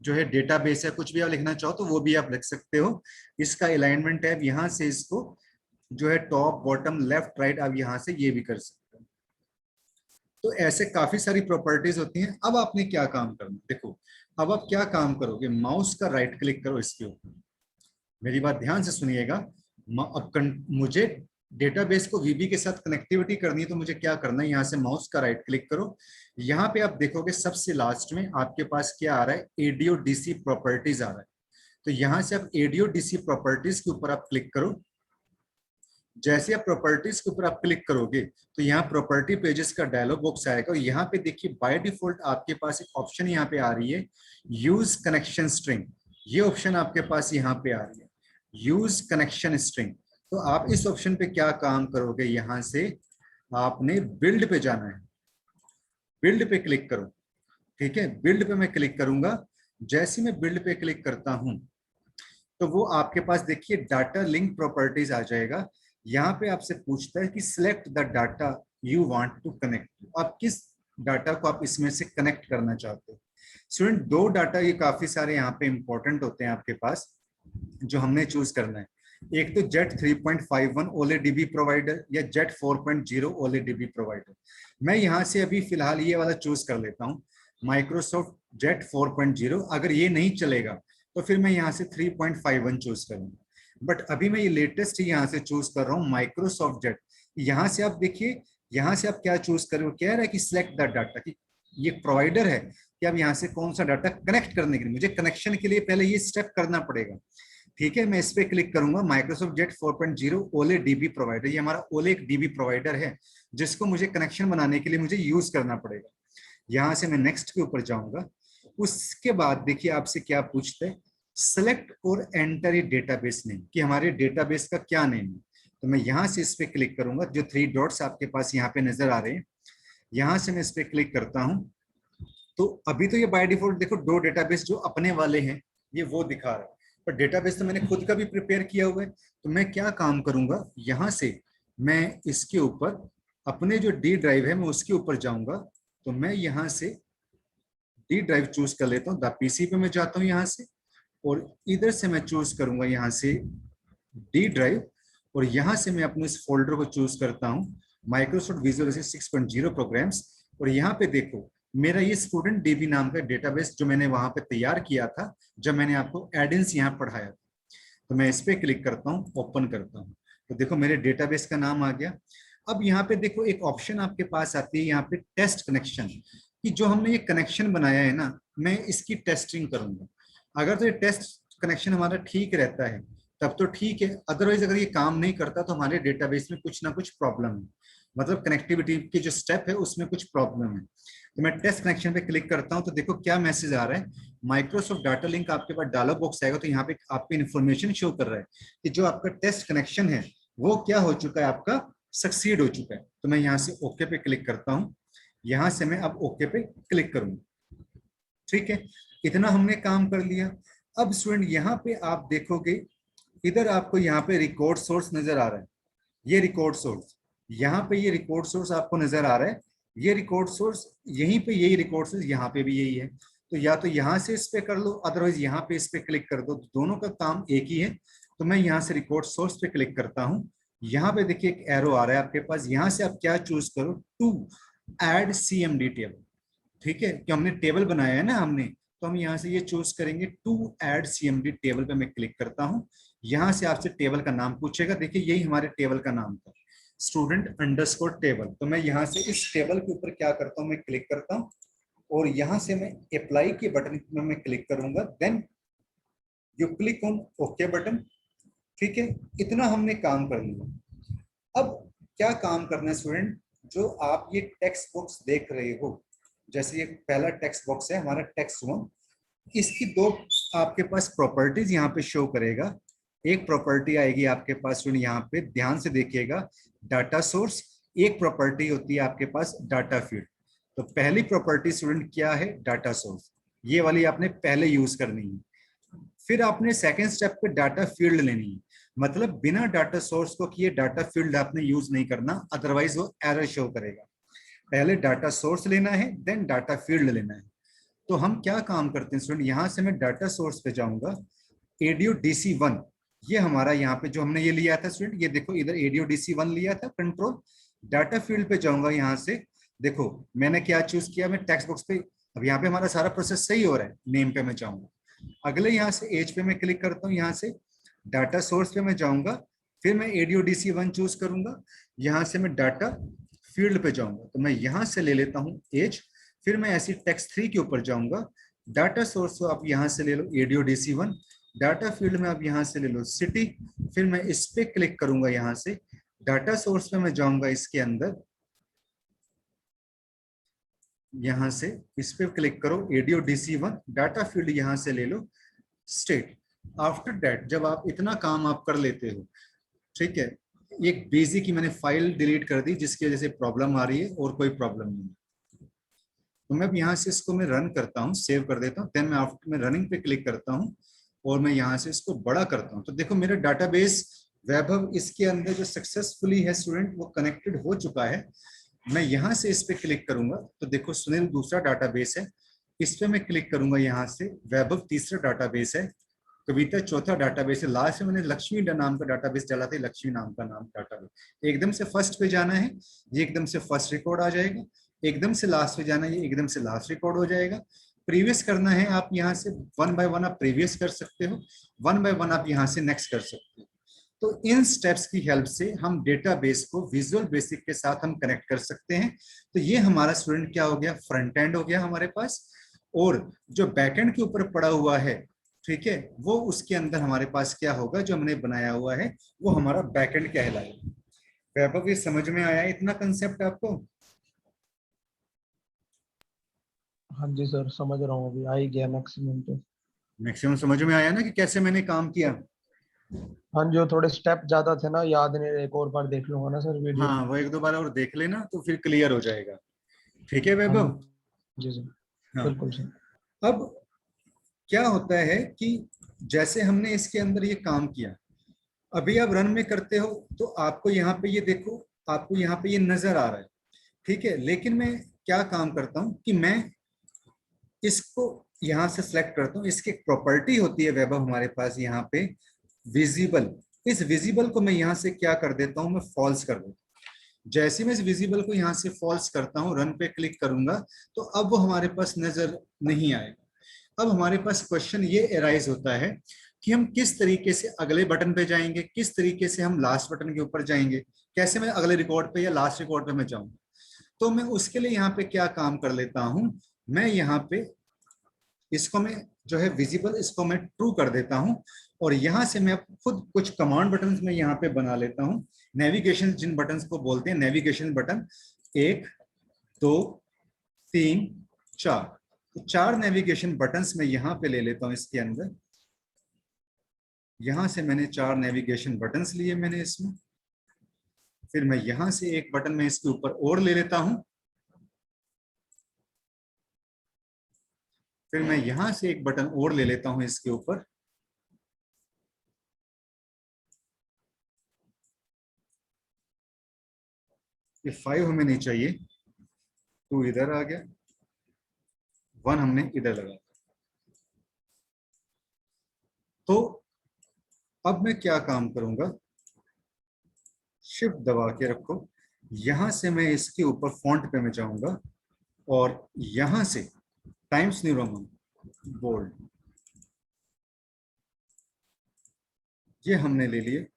जो है डेटाबेस है, कुछ भी आप लिखना चाहो तो वो भी आप लिख सकते हो। इसका अलाइनमेंट है, यहाँ से इसको जो है टॉप बॉटम लेफ्ट राइट आप यहाँ से ये भी कर सकते हो। तो ऐसे काफी सारी प्रॉपर्टीज होती हैं। अब आपने क्या काम करना, देखो अब आप क्या काम करोगे, माउस का राइट क्लिक करो इसके ऊपर, मेरी बात ध्यान से सुनिएगा। मुझे डेटाबेस को वीबी के साथ कनेक्टिविटी करनी है, तो मुझे क्या करना है, यहाँ से माउस का राइट क्लिक करो। यहाँ पे आप देखोगे सबसे लास्ट में आपके पास क्या आ रहा है, एडीओ डीसी प्रॉपर्टीज आ रहा है। तो यहाँ से आप एडीओ डीसी प्रॉपर्टीज के ऊपर आप क्लिक करो। जैसे आप प्रॉपर्टीज के ऊपर आप क्लिक करोगे तो यहाँ प्रॉपर्टी पेजेस का डायलॉग बॉक्स आएगा, और यहाँ पे देखिए बाय डिफॉल्ट आपके पास एक ऑप्शन यहाँ पे आ रही है, यूज कनेक्शन स्ट्रिंग। ये ऑप्शन आपके पास यहाँ पे आ रही है, यूज कनेक्शन स्ट्रिंग। तो आप इस ऑप्शन पे क्या काम करोगे, यहाँ से आपने बिल्ड पे जाना है, बिल्ड पे क्लिक करो। ठीक है, बिल्ड पे मैं क्लिक करूंगा। जैसे मैं बिल्ड पे क्लिक करता हूं तो वो आपके पास देखिए डाटा लिंक प्रॉपर्टीज आ जाएगा। यहाँ पे आपसे पूछता है कि select the data you want to connect, आप किस डाटा को आप इसमें से कनेक्ट करना चाहते हो। स्टूडेंट, दो डाटा ये काफी सारे यहाँ पे इंपॉर्टेंट होते हैं आपके पास, जो हमने चूज करना है। एक तो जेट 3.51 ओले डीबी प्रोवाइडर या जेट 4.0 ओले डीबी प्रोवाइडर। मैं यहाँ से अभी फिलहाल ये वाला चूज कर लेता हूँ, माइक्रोसॉफ्ट जेट 4.0। अगर ये नहीं चलेगा तो फिर मैं यहाँ से 3.51 चूज करूंगा, बट अभी मैं ये लेटेस्ट ही यहाँ से चूज कर रहा हूँ, माइक्रोसॉफ्ट जेट। यहाँ से आप देखिए, यहाँ से आप क्या चूज कर रहे हो, कह रहा है कि सिलेक्ट द डाटा, कि ये प्रोवाइडर है कि अब यहाँ से कौन सा डाटा कनेक्ट करने के लिए, मुझे कनेक्शन के लिए पहले ये स्टेप करना पड़ेगा। ठीक है, मैं इस पे क्लिक करूंगा, माइक्रोसॉफ्ट जेट 4.0 ओले डीबी प्रोवाइडर। ये हमारा ओले एक डीबी प्रोवाइडर है जिसको मुझे कनेक्शन बनाने के लिए मुझे यूज करना पड़ेगा। यहां से मैं नेक्स्ट के ऊपर जाऊंगा। उसके बाद देखिए आपसे क्या पूछते हैं, सेलेक्ट और एंटर ए डेटाबेस नेम, कि हमारे डेटाबेस का क्या नेम है। तो मैं यहां से इस पे क्लिक करूंगा, जो 3 डॉट्स आपके पास यहाँ पे नजर आ रहे हैं, यहां से मैं इस पे क्लिक करता हूं। तो अभी तो ये बाय डिफॉल्ट देखो दो डेटाबेस जो अपने वाले हैं ये वो दिखा रहा है, पर डेटाबेस तो मैंने खुद का भी प्रिपेयर किया हुआ है। तो मैं क्या काम करूंगा, यहाँ से मैं इसके ऊपर अपने जो डी ड्राइव है मैं उसके ऊपर जाऊंगा। तो मैं यहाँ से डी ड्राइव चूज कर लेता हूँ, द पीसी पे मैं जाता हूँ यहाँ से, और इधर से मैं चूज करूंगा यहाँ से डी ड्राइव, और यहाँ से मैं अपने इस फोल्डर को चूज करता हूँ, माइक्रोसॉफ्ट विजुअल 6.0 प्रोग्राम्स। और यहाँ पे देखो मेरा ये स्टूडेंट डीबी नाम का डेटाबेस जो मैंने वहां पे तैयार किया था जब मैंने आपको एडिंस यहाँ पढ़ाया था। तो मैं इस पे क्लिक करता हूँ, ओपन करता हूँ, तो देखो मेरे डेटाबेस का नाम आ गया। अब यहाँ पे देखो एक ऑप्शन आपके पास आती है यहाँ पे टेस्ट कनेक्शन, कि जो हमने ये कनेक्शन बनाया है ना, मैं इसकी टेस्टिंग करूंगा। अगर तो ये टेस्ट कनेक्शन हमारा ठीक रहता है तब तो ठीक है, अदरवाइज अगर ये काम नहीं करता तो हमारे डेटाबेस में कुछ ना कुछ प्रॉब्लम है, मतलब कनेक्टिविटी की जो स्टेप है उसमें कुछ प्रॉब्लम है। तो मैं टेस्ट कनेक्शन पे क्लिक करता हूं, तो देखो क्या मैसेज आ रहा है, माइक्रोसॉफ्ट डाटा लिंक आपके पास डायलॉग बॉक्स आएगा। तो यहाँ पे आपको इन्फॉर्मेशन शो कर रहा है कि जो आपका टेस्ट कनेक्शन है वो क्या हो चुका है, आपका सक्सीड हो चुका है। तो मैं यहाँ से ओके पे क्लिक करता हूँ, यहाँ से मैं अब ओके पे क्लिक करूंगा। ठीक है, इतना हमने काम कर लिया। अब स्टूडेंट यहाँ पे आप देखोगे, इधर आपको यहाँ पे रिकॉर्ड सोर्स नजर आ रहा है, ये रिकॉर्ड सोर्स, यहाँ पे ये रिकॉर्ड सोर्स आपको नजर आ रहा है, ये रिकॉर्ड सोर्स यहीं पे, यही रिकॉर्ड सोर्स यहाँ पे भी यही है। तो या तो यहाँ से इस पे कर लो, अदरवाइज यहाँ पे इस पे क्लिक कर दो, दोनों का काम एक ही है। तो मैं यहाँ से रिकॉर्ड सोर्स पे क्लिक करता हूँ, यहाँ पे देखिए एक एरो आ रहा है आपके पास, यहाँ से आप क्या चूज करो, टू एड सीएमडी टेबल। ठीक है, कि हमने टेबल बनाया है ना हमने, तो हम यहाँ से ये चूज करेंगे टू ऐड सीएमडी टेबल पे मैं क्लिक करता हूँ। यहाँ से आपसे टेबल का नाम पूछेगा, देखिए यही हमारे टेबल का नाम था, स्टूडेंट अंडरस्कोर टेबल। तो मैं यहाँ से इस टेबल के ऊपर क्या करता हूँ, मैं क्लिक करता हूँ, और यहाँ से मैं अप्लाई के बटन में मैं क्लिक करूंगा, then you click on okay button. ठीक है, इतना हमने काम कर लिया। अब क्या काम करना है स्टूडेंट, जो आप ये टेक्स्ट बॉक्स देख रहे हो, जैसे ये पहला टेक्स्ट बॉक्स है हमारा टेक्स्ट वन, इसकी दो आपके पास प्रॉपर्टीज यहाँ पे शो करेगा। एक प्रॉपर्टी आएगी आपके पास स्टूडेंट, यहाँ पे ध्यान से देखिएगा, डाटा सोर्स। एक प्रॉपर्टी होती है आपके पास डाटा फील्ड। तो पहली प्रॉपर्टी स्टूडेंट क्या है, डाटा सोर्स, ये वाली आपने पहले यूज करनी है। फिर आपने सेकेंड स्टेप पे डाटा फील्ड लेनी है, मतलब बिना डाटा सोर्स को किए डाटा फील्ड आपने यूज नहीं करना, अदरवाइज वो एरर शो करेगा। पहले डाटा सोर्स लेना है, देन डाटा फील्ड लेना है। तो हम क्या काम करते हैं स्टूडेंट, यहां से मैं डाटा सोर्स पे जाऊंगा, एडीओ DC1, ये हमारा यहाँ पे जो हमने ये लिया था स्टूडेंट, ये देखो इधर एडीओ DC1 लिया था कंट्रोल। डाटा फील्ड पे जाऊंगा, यहाँ से देखो मैंने क्या चूज किया, मैं टेक्स्ट बॉक्स पे, अब यहाँ पे हमारा सारा प्रोसेस सही हो रहा है, नेम पे मैं जाऊंगा। अगले यहाँ से एज पे मैं क्लिक करता हूँ, यहाँ से डाटा सोर्स पे मैं जाऊंगा, फिर मैं ADODC1 चूज करूंगा, यहां से मैं डाटा फील्ड पे जाऊंगा, तो मैं यहां से ले लेता हूं एज, फिर मैं ऐसी टेक्स्ट 3 के ऊपर जाऊंगा, डाटा सोर्स को आप यहां से ले लो ADODC1, डाटा फील्ड में आप यहां से ले लो सिटी, फिर मैं इस पे क्लिक करूंगा, यहां से डाटा सोर्स पे मैं जाऊंगा, इसके अंदर यहां से इस पे क्लिक करो ADODC1, डाटा फील्ड यहां से ले लो स्टेट। आफ्टर दैट जब आप इतना काम आप कर लेते हो, ठीक है, एक बेसिक की मैंने फाइल डिलीट कर दी जिसकी वजह से प्रॉब्लम आ रही है, और कोई प्रॉब्लम नहीं है। तो मैं अब यहाँ से इसको मैं रन करता हूँ, सेव कर देता हूँ, देन मैं आफ्टर में रनिंग पे क्लिक करता हूँ और मैं यहाँ से इसको बड़ा करता हूँ। तो देखो मेरा डाटाबेस वैभव इसके अंदर जो सक्सेसफुली है स्टूडेंट, वो कनेक्टेड हो चुका है। मैं यहाँ से इस पे क्लिक करूंगा तो देखो सुनील दूसरा डाटाबेस है, इस पे मैं क्लिक करूंगा, यहाँ से वैभव तीसरा डाटाबेस है, कविता चौथा डाटाबेस है, लास्ट में मैंने लक्ष्मी नाम का डाटाबेस डाला था, लक्ष्मी नाम का नाम डाटाबेस। एकदम से फर्स्ट पे जाना है, ये एकदम से फर्स्ट रिकॉर्ड आ जाएगा, एकदम से लास्ट पे जाना है, ये एकदम से लास्ट रिकॉर्ड हो जाएगा। प्रीवियस करना है आप यहाँ से वन बाय वन आप प्रीवियस कर सकते हो, वन बाय वन आप यहाँ से नेक्स्ट कर सकते हो। तो इन स्टेप्स की हेल्प से हम डेटाबेस को विजुअल बेसिक के साथ हम कनेक्ट कर सकते हैं। तो ये हमारा स्टूडेंट क्या हो गया, फ्रंट एंड हो गया हमारे पास, और जो बैक एंड के ऊपर पड़ा हुआ है, ठीक है, वो उसके अंदर हमारे पास क्या होगा, जो हमने बनाया हुआ है वो हमारा बैक एंड कहलाएगा। वैभव ये समझ में आया इतना कंसेप्ट आपको? हाँ जी सर, समझ रहा हूँ, अभी आ ही गया मैक्सिमम तो। मैक्सिमम समझ में आया ना कि कैसे मैंने काम किया? हाँ जी, वो थोड़े स्टेप ज्यादा थे ना, याद नहीं रहे, एक और बार देख लूंगा ना सर वीडियो। हाँ वो एक दो बार और देख लेना तो फिर क्लियर हो जाएगा। ठीक है हाँ वैभव? जी सर, हाँ। बिल्कुल सर। अब क्या होता है कि जैसे हमने इसके अंदर ये काम किया, अभी आप रन में करते हो तो आपको यहाँ पे ये देखो, आपको यहाँ पे ये नजर आ रहा है, ठीक है, लेकिन मैं क्या काम करता हूँ कि मैं इसको यहाँ से सिलेक्ट करता हूँ, इसकी एक प्रॉपर्टी होती है वैभव हमारे पास यहाँ पे, विजिबल। इस विजिबल को मैं यहाँ से क्या कर देता हूँ, मैं फॉल्स कर देता हूँ। जैसे मैं इस विजिबल को यहाँ से फॉल्स करता हूँ, रन पे क्लिक करूंगा, तो अब वो हमारे पास नजर नहीं आएगा। अब हमारे पास क्वेश्चन ये एराइज होता है कि हम किस तरीके से अगले बटन पे जाएंगे, किस तरीके से हम लास्ट बटन के ऊपर जाएंगे, कैसे मैं अगले रिकॉर्ड पे या लास्ट रिकॉर्ड पे मैं जाऊं। तो मैं उसके लिए यहाँ पे क्या काम कर लेता हूं, मैं यहाँ पे इसको मैं जो है विजिबल, इसको मैं ट्रू कर देता हूं, और यहां से मैं खुद कुछ कमांड बटन में यहाँ पे बना लेता हूं, नेविगेशन जिन बटन को बोलते हैं नेविगेशन बटन, 1 2 3 4, तो 4 नेविगेशन बटन्स में यहाँ पे ले लेता हूँ इसके अंदर। यहां से मैंने 4 नेविगेशन बटन्स लिए मैंने इसमें, फिर मैं यहां से एक बटन में इसके ऊपर और ले लेता हूं, फिर मैं यहां से एक बटन और ले लेता हूं इसके ऊपर, ये 5 हमें नहीं चाहिए, 2 इधर आ गया, 1 हमने इधर लगा। तो अब मैं क्या काम करूंगा, शिफ्ट दबा के रखो, यहां से मैं इसके ऊपर फॉन्ट पे मैं जाऊंगा, और यहां से टाइम्स न्यू रोमन बोल्ड, ये हमने ले लिए।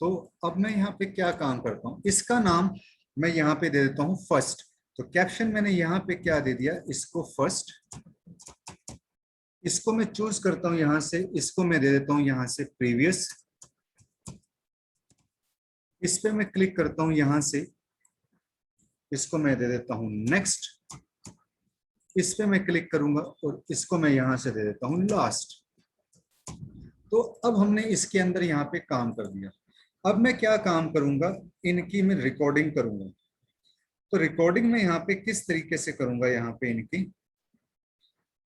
तो अब मैं यहाँ पे क्या काम करता हूँ, इसका नाम मैं यहाँ पे दे देता हूँ फर्स्ट। तो कैप्शन मैंने यहाँ पे क्या दे दिया, इसको फर्स्ट, इसको मैं चूज करता हूँ यहाँ से, इसको मैं दे देता हूँ यहाँ से प्रीवियस, इस पे मैं क्लिक करता हूँ यहाँ से, इसको मैं दे देता हूँ नेक्स्ट, इस पे मैं क्लिक करूंगा और इसको मैं यहाँ से दे देता हूँ लास्ट। तो अब हमने इसके अंदर यहाँ पे काम कर दिया। अब मैं क्या काम करूंगा, इनकी मैं रिकॉर्डिंग करूंगा। तो रिकॉर्डिंग में यहाँ पे किस तरीके से करूंगा, यहाँ पे इनकी,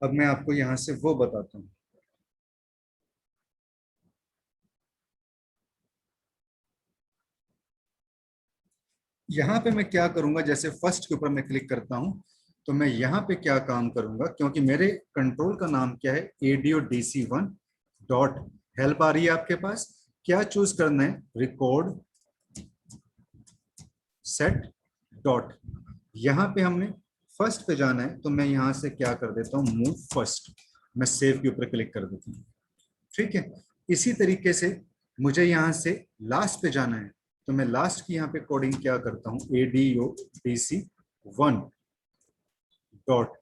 अब मैं आपको यहाँ से वो बताता हूँ। यहाँ पे मैं क्या करूंगा, जैसे फर्स्ट के ऊपर मैं क्लिक करता हूं तो मैं यहाँ पे क्या काम करूंगा, क्योंकि मेरे कंट्रोल का नाम क्या है, ADO-DC1 डॉट हेल्प आ रही है आपके पास। क्या चूज करना है, रिकॉर्ड सेट डॉट, यहाँ पे हमने फर्स्ट पे जाना है तो मैं यहाँ से क्या कर देता हूँ, मूव फर्स्ट, मैं सेव के ऊपर क्लिक कर देता हूँ। ठीक है, इसी तरीके से मुझे यहाँ से लास्ट पे जाना है तो मैं लास्ट की यहाँ पे कोडिंग क्या करता हूँ, ADO-DC1 dot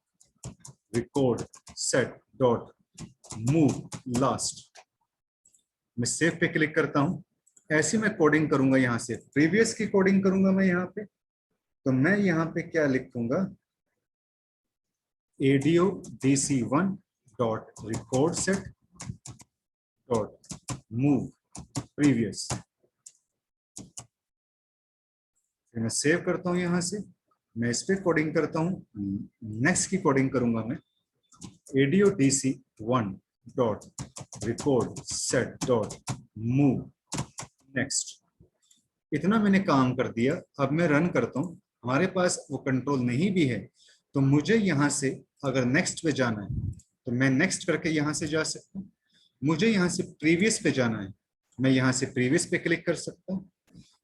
record set dot move last, मैं सेव पे क्लिक करता हूँ। ऐसी मैं कोडिंग करूंगा, यहाँ से प्रीवियस की कोडिंग करूंगा मैं यहाँ पे, तो मैं यहाँ पे क्या लिखूंगा, ADO-DC1 dot record set dot move previous, फिर मैं सेव करता हूँ। यहाँ से मैं इस पे कोडिंग करता हूँ, नेक्स्ट की कोडिंग करूंगा मैं, ADO-DC1 dot record set dot move next. इतना मैंने काम कर दिया। अब मैं रन करता हूँ, हमारे पास वो कंट्रोल नहीं भी है तो मुझे यहाँ से अगर नेक्स्ट पे जाना है तो मैं नेक्स्ट करके यहाँ से जा सकता हूँ। मुझे यहाँ से प्रीवियस पे जाना है, मैं यहाँ से प्रीवियस पे क्लिक कर सकता हूँ।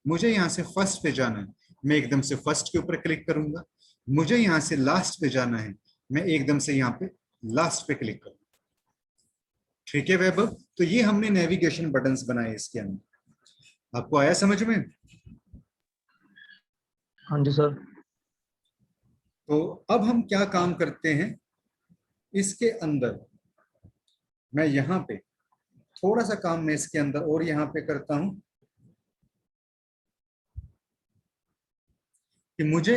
मुझे यहाँ से फर्स्ट पे जाना है, मैं एकदम से फर्स्ट के ऊपर क्लिक करूंगा। मुझे यहाँ से लास्ट पे जाना है, मैं एकदम से यहाँ पे लास्ट पे क्लिक करूंगा। ठीक है वैभव, तो ये हमने नेविगेशन बटन्स बनाए इसके अंदर। आपको आया समझ में? हाँ जी सर। तो अब हम क्या काम करते हैं इसके अंदर, मैं यहाँ पे थोड़ा सा काम मैं इसके अंदर और यहाँ पे करता हूं कि मुझे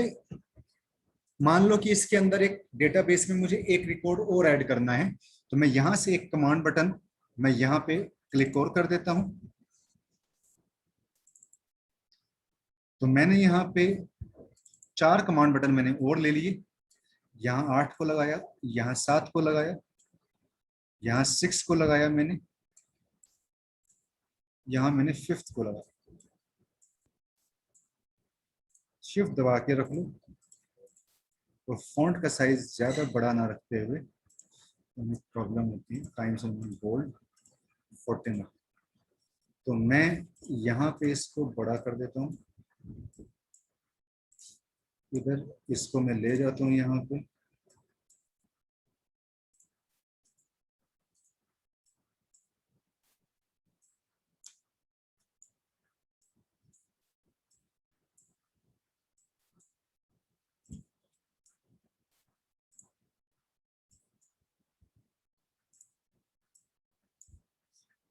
मान लो कि इसके अंदर एक डेटाबेस में मुझे एक रिकॉर्ड और ऐड करना है, तो मैं यहां से एक कमांड बटन मैं यहाँ पे क्लिक और कर देता हूं। तो मैंने यहाँ पे 4 कमांड बटन मैंने और ले लिए, यहाँ 8 को लगाया, यहाँ 7 को लगाया, यहाँ 6 को लगाया मैंने, यहाँ मैंने 5th को लगाया। शिफ्ट दबा के रख लो तो फॉन्ट का साइज ज्यादा बड़ा ना रखते हुए, प्रॉब्लम होती है, टाइम्स बोल्ड 14। तो मैं यहाँ पे इसको बड़ा कर देता हूँ, इधर इसको मैं ले जाता हूँ यहाँ पे,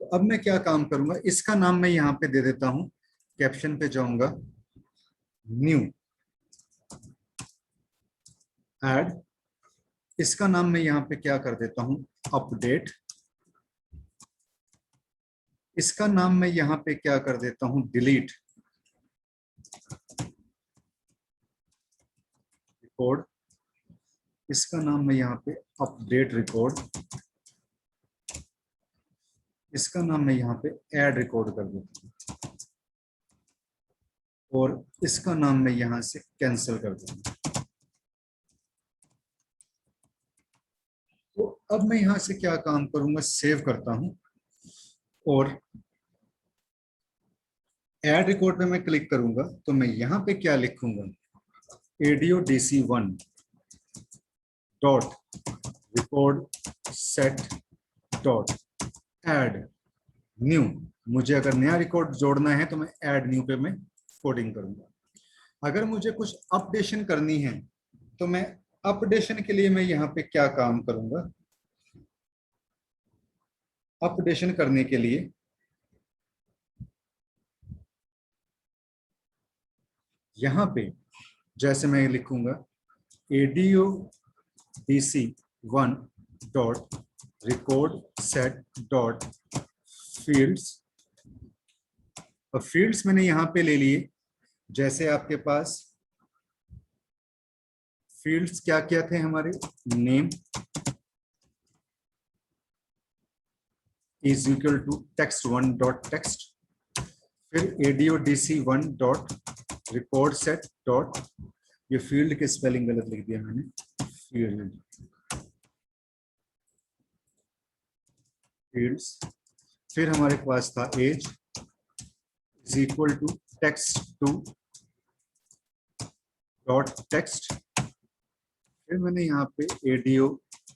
तो अब मैं क्या काम करूंगा, इसका नाम मैं यहाँ पे दे देता हूँ, कैप्शन पे जाऊंगा, न्यू ऐड, इसका नाम मैं यहाँ पे क्या कर देता हूँ, अपडेट, इसका नाम मैं यहाँ पे क्या कर देता हूँ, डिलीट रिकॉर्ड, इसका नाम मैं यहाँ पे अपडेट रिकॉर्ड, इसका नाम मैं यहाँ पे ऐड रिकॉर्ड कर देता हूँ, और इसका नाम मैं यहाँ से कैंसिल कर देता हूँ। तो अब मैं यहाँ से क्या काम करूंगा, सेव करता हूं और ऐड रिकॉर्ड पे मैं क्लिक करूंगा तो मैं यहाँ पे क्या लिखूंगा, ADO-DC1 dot record set dot add new. मुझे अगर नया रिकॉर्ड जोड़ना है तो मैं ऐड न्यू पे मैं कोडिंग करूंगा। अगर मुझे कुछ अपडेशन करनी है तो मैं अपडेशन के लिए मैं यहाँ पे क्या काम करूंगा, अपडेशन करने के लिए यहाँ पे जैसे मैं लिखूंगा ADO-DC1 dot record set dot fields, और फील्ड्स मैंने यहाँ पे ले लिए। जैसे आपके पास फील्ड्स क्या क्या थे हमारे, name is equal to text1 dot text, फिर ADO-DC1 dot record set dot, ये फील्ड के स्पेलिंग गलत लिख दिया मैंने, फील्ड्स। फिर हमारे पास था age is equal to text two dot text. फिर मैंने यहाँ पे ADO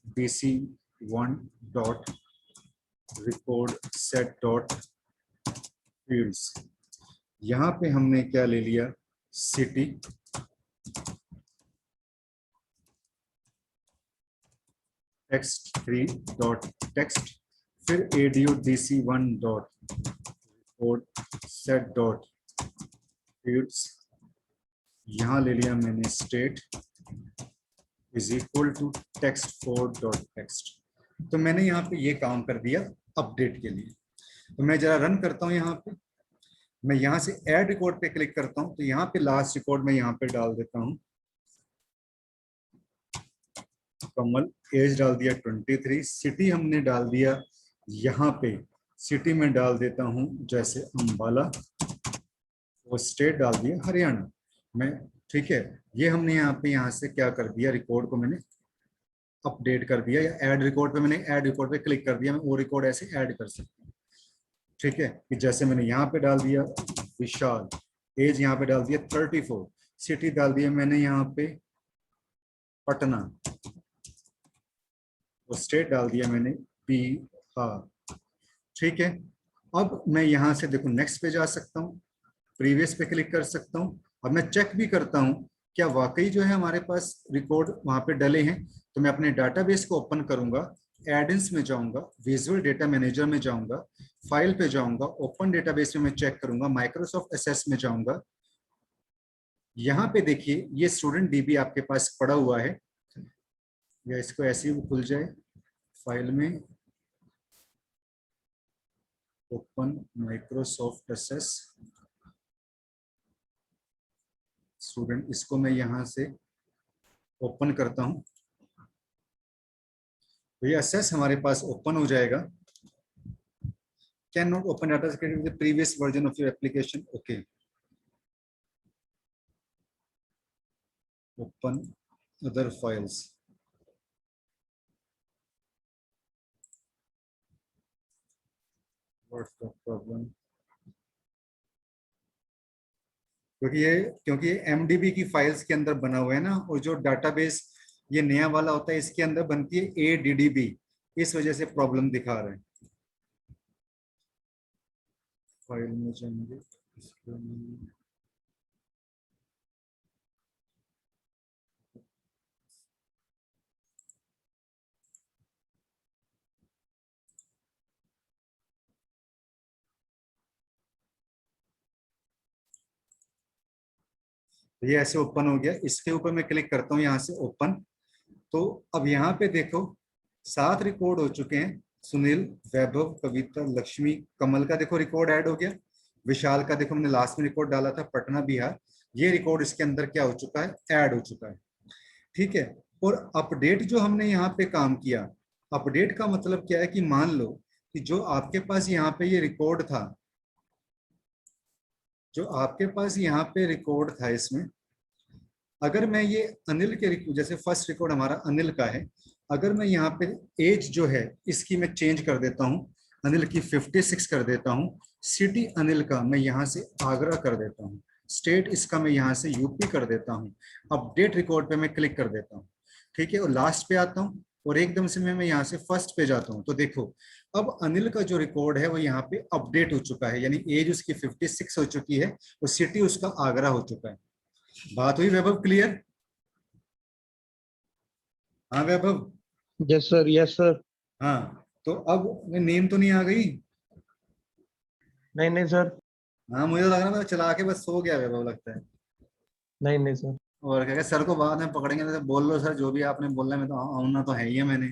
BC one dot record set dot fields. यहाँ पे हमने क्या ले लिया, सिटी, टेक्स्ट 3 डॉट टेक्स्ट। फिर ADO DC one dot record set dot fields. यहाँ ले लिया मैंने state is equal to text 4 dot text. तो मैंने यहाँ पे ये काम कर दिया अपडेट के लिए। तो मैं जरा रन करता हूँ, यहाँ पे मैं यहाँ से ऐड रिकॉर्ड पे क्लिक करता हूँ, तो यहाँ पे लास्ट रिकॉर्ड में यहाँ पे डाल देता हूँ कमल, एज डाल दिया 23, सिटी हमने डाल दिया यहाँ पे, सिटी में डाल देता हूँ जैसे अंबाला, वो स्टेट डाल दिया हरियाणा में। ठीक है, ये हमने यहाँ से क्या कर दिया, रिकॉर्ड को मैंने अपडेट कर दिया, या ऐड रिकॉर्ड पे मैंने ऐड रिकॉर्ड पे क्लिक कर दिया, मैं वो रिकॉर्ड ऐसे ऐड कर सकता हूँ। ठीक है, कि जैसे मैंने यहाँ पे डाल दिया विशाल, एज यहाँ पे डाल दिया 34, सिटी डाल दिया मैंने यहाँ पे पटना, वो स्टेट डाल दिया मैंने बिहार। ठीक है, अब मैं यहाँ से देखो नेक्स्ट पे जा सकता हूँ, प्रीवियस पे क्लिक कर सकता हूँ। अब मैं चेक भी करता हूँ क्या वाकई जो है हमारे पास रिकॉर्ड वहां पे डले हैं। तो मैं अपने डाटाबेस को ओपन करूंगा, एडिंस में जाऊंगा, विजुअल डेटा मैनेजर में जाऊंगा, फाइल पे जाऊंगा, ओपन डेटाबेस में मैं चेक करूंगा, माइक्रोसॉफ्ट एसएस में जाऊंगा। यहाँ पे देखिए ये स्टूडेंट डीबी आपके पास पड़ा हुआ है, या इसको ऐसे ही खुल जाए फाइल में, ओपन माइक्रोसॉफ्ट एसएस स्टूडेंट, इसको मैं यहाँ से ओपन करता हूँ, तो ये एसएस हमारे पास ओपन हो जाएगा। Can not open data with the previous version of your application, okay, open other files. What's the problem, क्योंकि ये एमडीबी की फाइल्स के अंदर बना हुआ है ना, और जो डाटाबेस ये नया वाला होता है इसके अंदर बनती है एडीडीबी, इस वजह से प्रॉब्लम दिखा रहे हैं। फाइल में जाएंगे, ये ऐसे ओपन हो गया, इसके ऊपर मैं क्लिक करता हूँ यहाँ से ओपन। तो अब यहाँ पे देखो 7 रिकॉर्ड हो चुके हैं, सुनील, वैभव, कविता, लक्ष्मी, कमल का देखो रिकॉर्ड ऐड हो गया, विशाल का देखो हमने लास्ट में रिकॉर्ड डाला था पटना बिहार, ये रिकॉर्ड इसके अंदर क्या हो चुका है, ऐड हो चुका है। ठीक है, और अपडेट जो हमने यहाँ पे काम किया, अपडेट का मतलब क्या है कि मान लो कि जो आपके पास यहाँ पे ये रिकॉर्ड था, जो आपके पास यहाँ पे रिकॉर्ड था, इसमें अगर मैं ये अनिल के जैसे फर्स्ट रिकॉर्ड हमारा अनिल का है, अगर मैं यहाँ पे एज जो है इसकी मैं चेंज कर देता हूँ, अनिल की 56 कर देता हूँ, सिटी अनिल का मैं यहाँ से आगरा कर देता हूँ, स्टेट इसका मैं यहाँ से यूपी कर देता हूँ, अपडेट रिकॉर्ड पे मैं क्लिक कर देता हूँ। ठीक है, और लास्ट पे आता हूँ और एकदम से मैं यहाँ से फर्स्ट पे जाता हूँ, तो देखो अब अनिल का जो रिकॉर्ड है वो यहाँ पे अपडेट हो चुका है, यानी एज उसकी 56 हो चुकी है और सिटी उसका आगरा हो चुका है। बात हुई वैभव, क्लियर? हाँ Vaibhav. Yes sir, yes sir. हाँ, तो अब नींद तो नहीं आ गई? नहीं नहीं सर। हाँ, मुझे लग रहा था चला के बस सो गया वैभव, लगता है। नहीं नहीं सर। और क्या, सर को बाद में पकड़ेंगे तो बोल लो सर जो भी आपने बोलना है, मैं तो आऊना तो है ही है मैंने,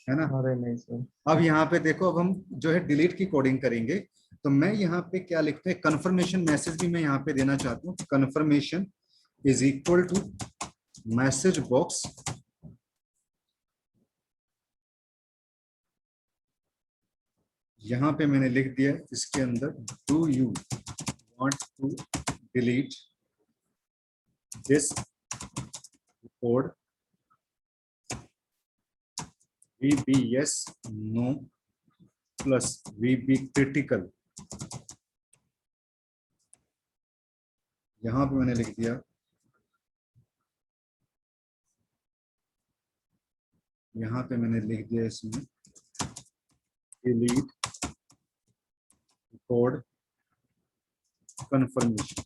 है ना। अरे नहीं सर। अब यहाँ पे देखो, अब हम जो है डिलीट की कोडिंग करेंगे, तो मैं यहाँ पे क्या लिखते हैं, कन्फर्मेशन मैसेज भी मैं यहाँ पे देना चाहता हूँ, confirmation is equal to message box, यहाँ पे मैंने लिख दिया इसके अंदर, do you want to delete this record VB yes no plus VB critical, यहां पे मैंने लिख दिया, यहां पे मैंने लिख दिया इसमें delete record confirmation,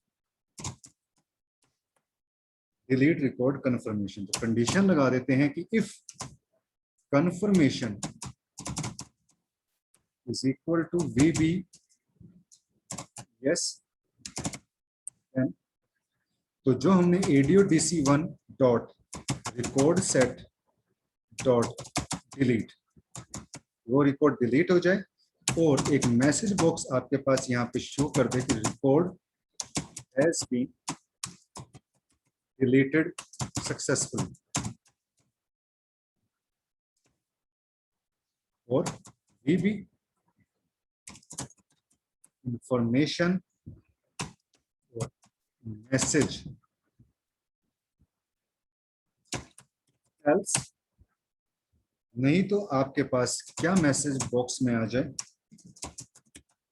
delete record confirmation. तो कंडीशन लगा देते हैं कि if confirmation is equal to VB yes, तो जो हमने ADO-DC1 dot record set dot delete, वो रिकॉर्ड डिलीट हो जाए और एक मैसेज बॉक्स आपके पास यहाँ पे शो कर दे कि record has been deleted successfully, और VB इंफॉर्मेशन और मैसेज एल्स, नहीं तो आपके पास क्या मैसेज बॉक्स में आ जाए,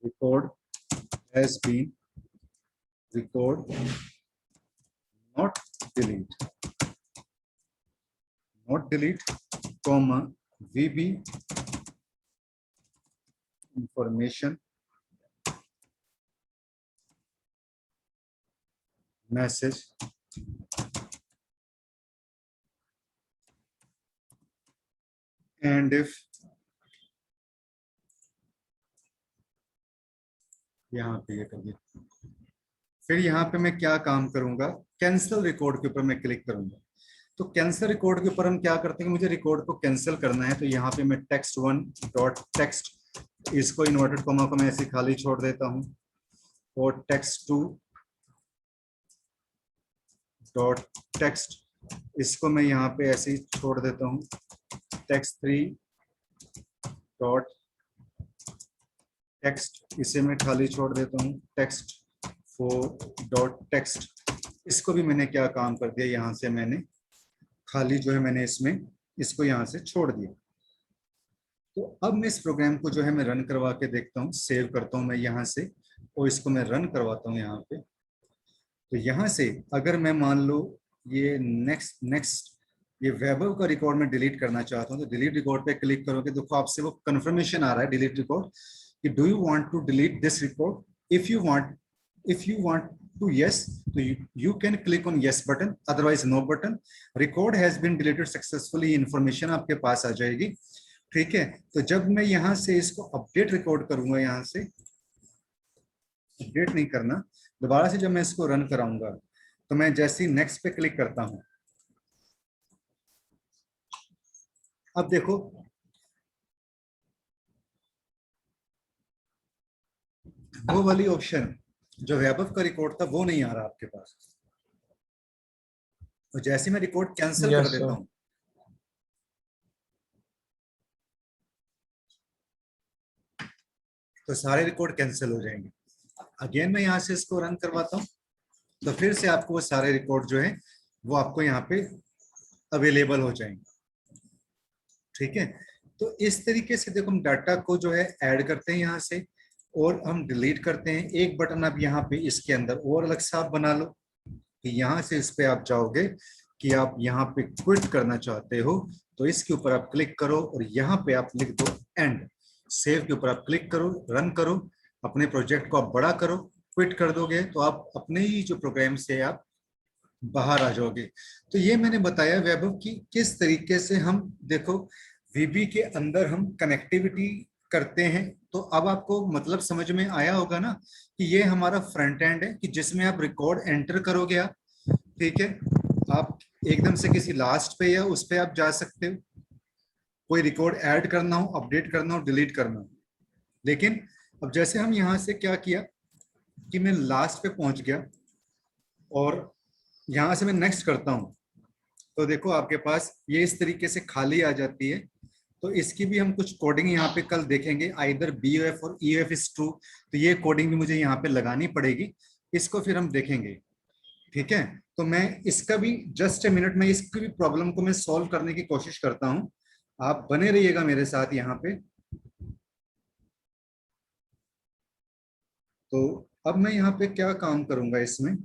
record has been record not delete comma VB information message end if, यहाँ पे ये कर दिया। फिर यहाँ पे मैं क्या काम करूंगा, कैंसिल रिकॉर्ड के ऊपर मैं क्लिक करूंगा। तो कैंसिल रिकॉर्ड के ऊपर हम क्या करते हैं, मुझे रिकॉर्ड को कैंसिल करना है, तो यहाँ पे मैं text1 डॉट टेक्स्ट, इसको इन्वर्टेड कॉमा को मैं ऐसे खाली छोड़ देता हूँ, और text2 डॉट टेक्स्ट, इसको मैं यहाँ पे ऐसे ही छोड़ देता हूँ, text3 डॉट टेक्स्ट, इसे मैं खाली छोड़ देता हूँ, text4 डॉट टेक्स्ट, इसको भी मैंने क्या काम कर दिया, यहाँ से मैंने खाली जो है मैंने इसमें इसको यहाँ से छोड़ दिया। तो अब मैं इस प्रोग्राम को जो है मैं रन करवा के देखता हूँ, सेव करता हूँ मैं यहाँ से और इसको मैं रन करवाता हूँ यहाँ पे। तो यहाँ से अगर मैं मान लो ये नेक्स्ट ये वैभव का रिकॉर्ड में डिलीट करना चाहता हूँ, तो डिलीट रिकॉर्ड पे क्लिक करोगे, देखो आपसे वो कंफर्मेशन आ रहा है डिलीट रिकॉर्ड कि do you want to delete this record, if you want to yes, तो you can click on yes button, otherwise no button. Record has been deleted successfully, information आपके पास आ जाएगी। ठीक है, तो जब मैं यहाँ से इसको अपडेट रिकॉर्ड करूंगा, यहाँ से अपडेट नहीं करना, दोबारा से जब मैं इसको रन कराऊंगा, तो मैं जैसे ही नेक्स्ट पे क्लिक करता हूं, अब देखो वो वाली ऑप्शन जो वैभव का रिकॉर्ड था वो नहीं आ रहा आपके पास। तो जैसे मैं रिकॉर्ड कैंसिल कर देता हूं, तो सारे रिकॉर्ड कैंसिल हो जाएंगे। अगेन मैं यहां से इसको रन करवाता हूं, तो फिर से आपको वो सारे रिकॉर्ड जो है वो आपको यहाँ पे अवेलेबल हो जाएंगे। ठीक है, तो इस तरीके से देखो हम डाटा को जो है ऐड करते हैं यहाँ से और हम डिलीट करते हैं। एक बटन अब यहाँ पे इसके अंदर और अलग से आप बना लो कि यहाँ से इस पे आप जाओगे कि आप यहाँ पे क्विट करना चाहते हो, तो इसके ऊपर आप क्लिक करो और यहाँ पे आप लिख दो एंड, सेव के ऊपर आप क्लिक करो, रन करो, अपने प्रोजेक्ट को आप बड़ा करो, क्विट कर दोगे तो आप अपने ही जो प्रोग्राम से आप बाहर आ जाओगे। तो ये मैंने बताया वैभव की किस तरीके से हम देखो VB के अंदर हम कनेक्टिविटी करते हैं। तो अब आपको मतलब समझ में आया होगा ना कि ये हमारा फ्रंट एंड है कि जिसमें आप रिकॉर्ड एंटर करोगे आप, ठीक है, आप एकदम से किसी लास्ट पे या उस पे आप जा सकते हो, कोई रिकॉर्ड ऐड करना हो, अपडेट करना हो, डिलीट करना हो। लेकिन अब जैसे हम यहाँ से क्या किया कि मैं लास्ट पे पहुंच गया और यहाँ से मैं नेक्स्ट करता हूँ, तो देखो आपके पास ये इस तरीके से खाली आ जाती है। तो इसकी भी हम कुछ कोडिंग यहाँ पे कल देखेंगे, आइदर BOF और EOF इज ट्रू, तो ये कोडिंग भी मुझे यहाँ पे लगानी पड़ेगी, इसको फिर हम देखेंगे। ठीक है, तो मैं इसका भी जस्ट ए मिनट में इसकी भी प्रॉब्लम को मैं सॉल्व करने की कोशिश करता हूं, आप बने रहिएगा मेरे साथ यहाँ पे। तो अब मैं यहाँ पे क्या काम करूंगा इसमें,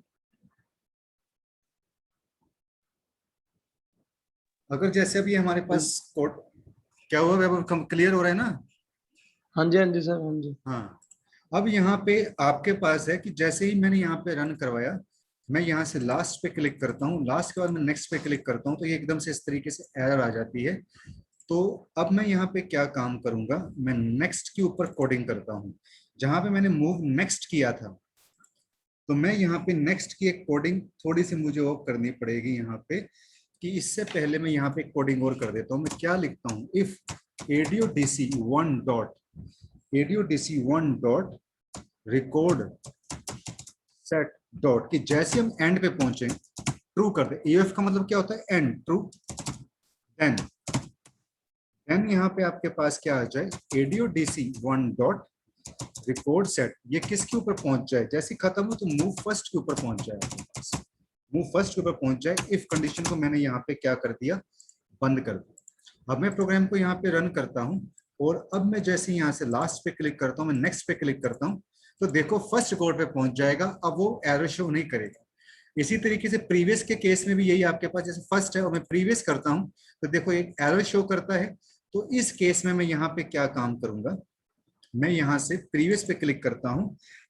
अगर जैसे अभी हमारे पास कोड, क्या हुआ वैभव, क्लियर हो रहा है ना? हाँ जी सर, हाँ जी। हाँ, अब यहाँ पे आपके पास है कि जैसे ही मैंने यहाँ पे रन करवाया, मैं यहाँ से लास्ट पे क्लिक करता हूँ, लास्ट के बाद मैं नेक्स्ट पे क्लिक करता हूँ, तो ये एकदम से इस तरीके से एरर आ जाती है। तो अब मैं यहाँ पे क्या काम करूंगा, मैं नेक्स्ट के ऊपर कोडिंग करता हूँ। जहां पे मैंने मूव नेक्स्ट किया था, तो मैं यहाँ पे नेक्स्ट की एक कोडिंग थोड़ी सी मुझे और करनी पड़ेगी यहाँ पे, कि इससे पहले मैं यहाँ पे कोडिंग और कर देता हूँ। मैं क्या लिखता हूँ, if ADO-DC1 record set dot, कि जैसे हम एंड पे पहुंचे ट्रू कर दे। EF का मतलब क्या होता है, एंड, ट्रू। देन यहाँ पे आपके पास क्या आ जाए, ADO-DC1 रिकॉर्ड सेट, ये किसके ऊपर पहुंच जाए, जैसे खत्म हो तो मूव फर्स्ट के ऊपर पहुंच जाए, मूव फर्स्ट के ऊपर पहुंच जाए। इफ कंडीशन को मैंने यहाँ पे क्या कर दिया, बंद कर दिया। अब मैं प्रोग्राम को यहाँ पे रन करता हूँ, और अब मैं जैसे यहाँ से लास्ट पे क्लिक करता हूँ, मैं नेक्स्ट पे क्लिक करता हूँ, तो देखो फर्स्ट रिकॉर्ड पे पहुंच जाएगा, अब वो एरर शो नहीं करेगा। इसी तरीके से प्रीवियस के केस में भी यही आपके पास, जैसे फर्स्ट है और मैं प्रीवियस करता हूँ, तो देखो एक एरर शो करता है। तो इस केस में मैं यहाँ पे क्या काम करूंगा, मैं यहाँ से प्रीवियस पे क्लिक करता हूं,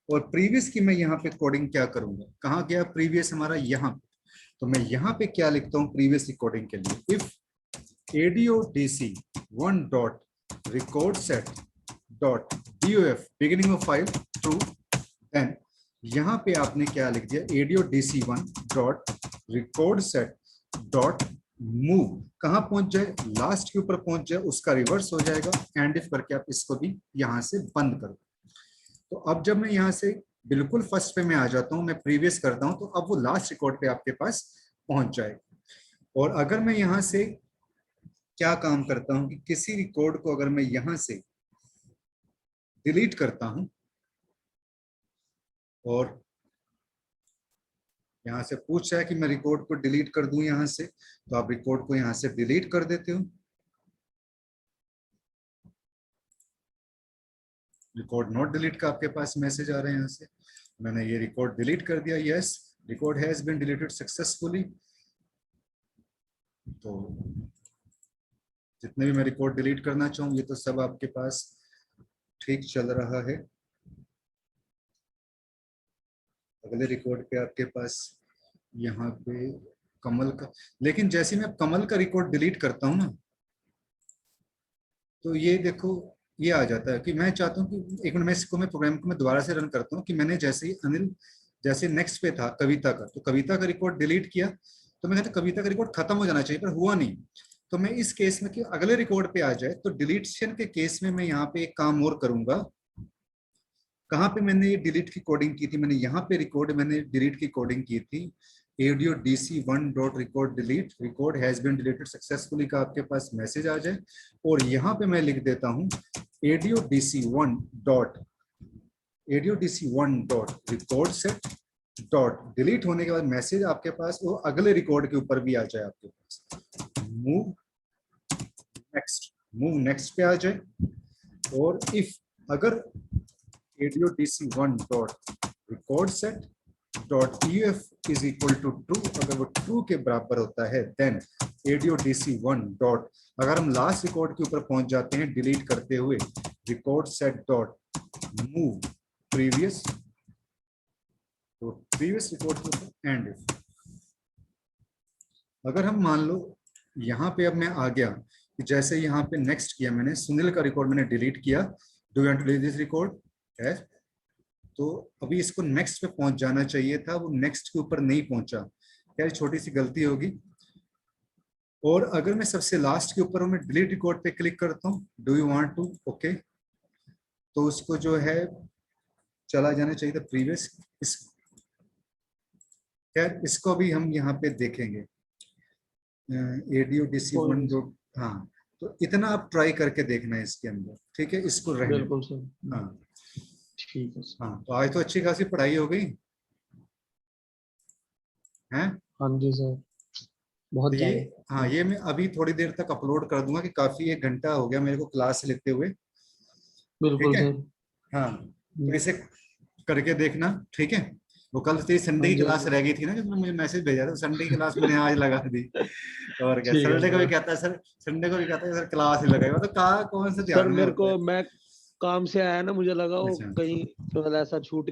और प्रीवियस की मैं यहाँ पे कोडिंग क्या करूंगा, कहाँ गया प्रीवियस हमारा, यहाँ पे। तो मैं यहाँ पे क्या लिखता हूँ प्रीवियस कोडिंग के लिए, if ADO-DC1 dot record set dot DOF beginning of file true, then यहाँ पे आपने क्या लिख दिया, ADO-DC1 dot record set dot move, कहां पहुंच जाए, लास्ट के ऊपर पहुंच जाए, उसका रिवर्स हो जाएगा, एंड इफ करके आप इसको भी यहां से बंद कर दो। तो अब जब मैं यहां से बिल्कुल फर्स्ट पे मैं आ जाता हूं, मैं प्रीवियस करता हूं, तो अब वो लास्ट रिकॉर्ड पे आपके पास पहुंच जाएगा। और अगर मैं यहां से क्या काम करता हूं कि किसी रिकॉर्ड को अगर मैं यहां से डिलीट करता हूं, और यहाँ से पूछ रहा है कि मैं रिकॉर्ड को डिलीट कर दूं यहां से, तो आप रिकॉर्ड को यहां से डिलीट कर देते हो, रिकॉर्ड नॉट डिलीट का आपके पास मैसेज आ रहा है यहाँ से। मैंने ये रिकॉर्ड डिलीट कर दिया, yes record has been deleted successfully. तो जितने भी मैं रिकॉर्ड डिलीट करना चाहूँ, ये तो सब आपके पास ठीक चल रहा है। अगले रिकॉर्ड पे आपके पास यहाँ पे कमल का, लेकिन जैसे मैं कमल का रिकॉर्ड डिलीट करता हूँ ना, तो ये देखो ये आ जाता है कि मैं चाहता हूँ कि एक मिनट, मैं इसको मैं प्रोग्राम को मैं दोबारा से रन करता हूँ, कि मैंने जैसे ही अनिल जैसे नेक्स्ट पे था कविता का, तो कविता का रिकॉर्ड डिलीट किया, तो मैं कहता कविता का रिकॉर्ड खत्म हो जाना चाहिए, पर हुआ नहीं। तो मैं इस केस में कि अगले रिकॉर्ड पे आ जाए, तो डिलीशन के केस में मैं यहाँ पे एक काम और करूंगा। कहाँ पे मैंने ये डिलीट की कोडिंग की थी, मैंने यहाँ पे रिकॉर्ड मैंने डिलीट की कोडिंग की थी, ADO-DC1 dot record delete, record has been deleted successfully का आपके पास मैसेज आ जाए, और यहाँ पे मैं लिख देता हूँ ADO-DC1 dot record set dot delete होने के बाद मैसेज आपके पास वो अगले रिकॉर्ड के ऊपर भी आ जाए आपके पास, मूव नेक्स्ट पे आ जाए। और इफ अगर ADO-DC1 dot record set dot EF is equal to true, अगर वो ट्रू के बराबर होता है, देन ADO-DC1 डॉट, अगर हम लास्ट रिकॉर्ड के ऊपर पहुंच जाते हैं डिलीट करते हुए, record set dot move previous, तो प्रीवियस रिकॉर्ड के ऊपर एंड इफ। अगर हम मान लो यहाँ पे अब मैं आ गया कि जैसे यहाँ पे नेक्स्ट किया मैंने, सुनील का रिकॉर्ड मैंने डिलीट किया, do you want to delete this record है, तो अभी इसको नेक्स्ट पे पहुंच जाना चाहिए था, वो नेक्स्ट के ऊपर नहीं पहुंचा, क्या छोटी सी गलती होगी। और अगर मैं सबसे लास्ट के ऊपर हूं, मैं डिलीट रिकॉर्ड पे क्लिक करता हूँ, do you want to, okay, तो उसको जो है चला जाना चाहिए था प्रीवियस। इस खैर इसको भी हम यहाँ पे देखेंगे, ADO-DC1 जो, हाँ, तो इतना आप ट्राई करके देखना है इसके अंदर, ठीक है, इसको रहने बिल्कुल सर। हाँ ठीक है सर। हाँ, तो आज तो अच्छी खासी पढ़ाई हो गई। हैं। हाँ जी सर, बहुत तो ये, ज्यादा। हाँ, ये मैं अभी थोड़ी देर तक अपलोड कर दूंगा कि काफी 1 घंटा हो गया मेरे को क्लास लेते हुए। ठीक बिल्कुल है। सर। हाँ, तो इसे करके देखना। ठीक है। वो कल तेरी संडे हाँ की जी, हाँ क्लास जी। रह गई थी ना, जो तुमने मुझे मैसेज भेजा था, संडे की क्लास मैंने आज लगा दी। और क्या, ठीक है संडे को भी सर। कहता है सर, संडे को भी कहता है सर क्लास ही लगाई, तो कहाँ कौन से सर ध्यान में मेरे होता है। को, मैं काम से आया ना, मुझे लगा वो अच्छा। कहीं मतलब ऐसा छूट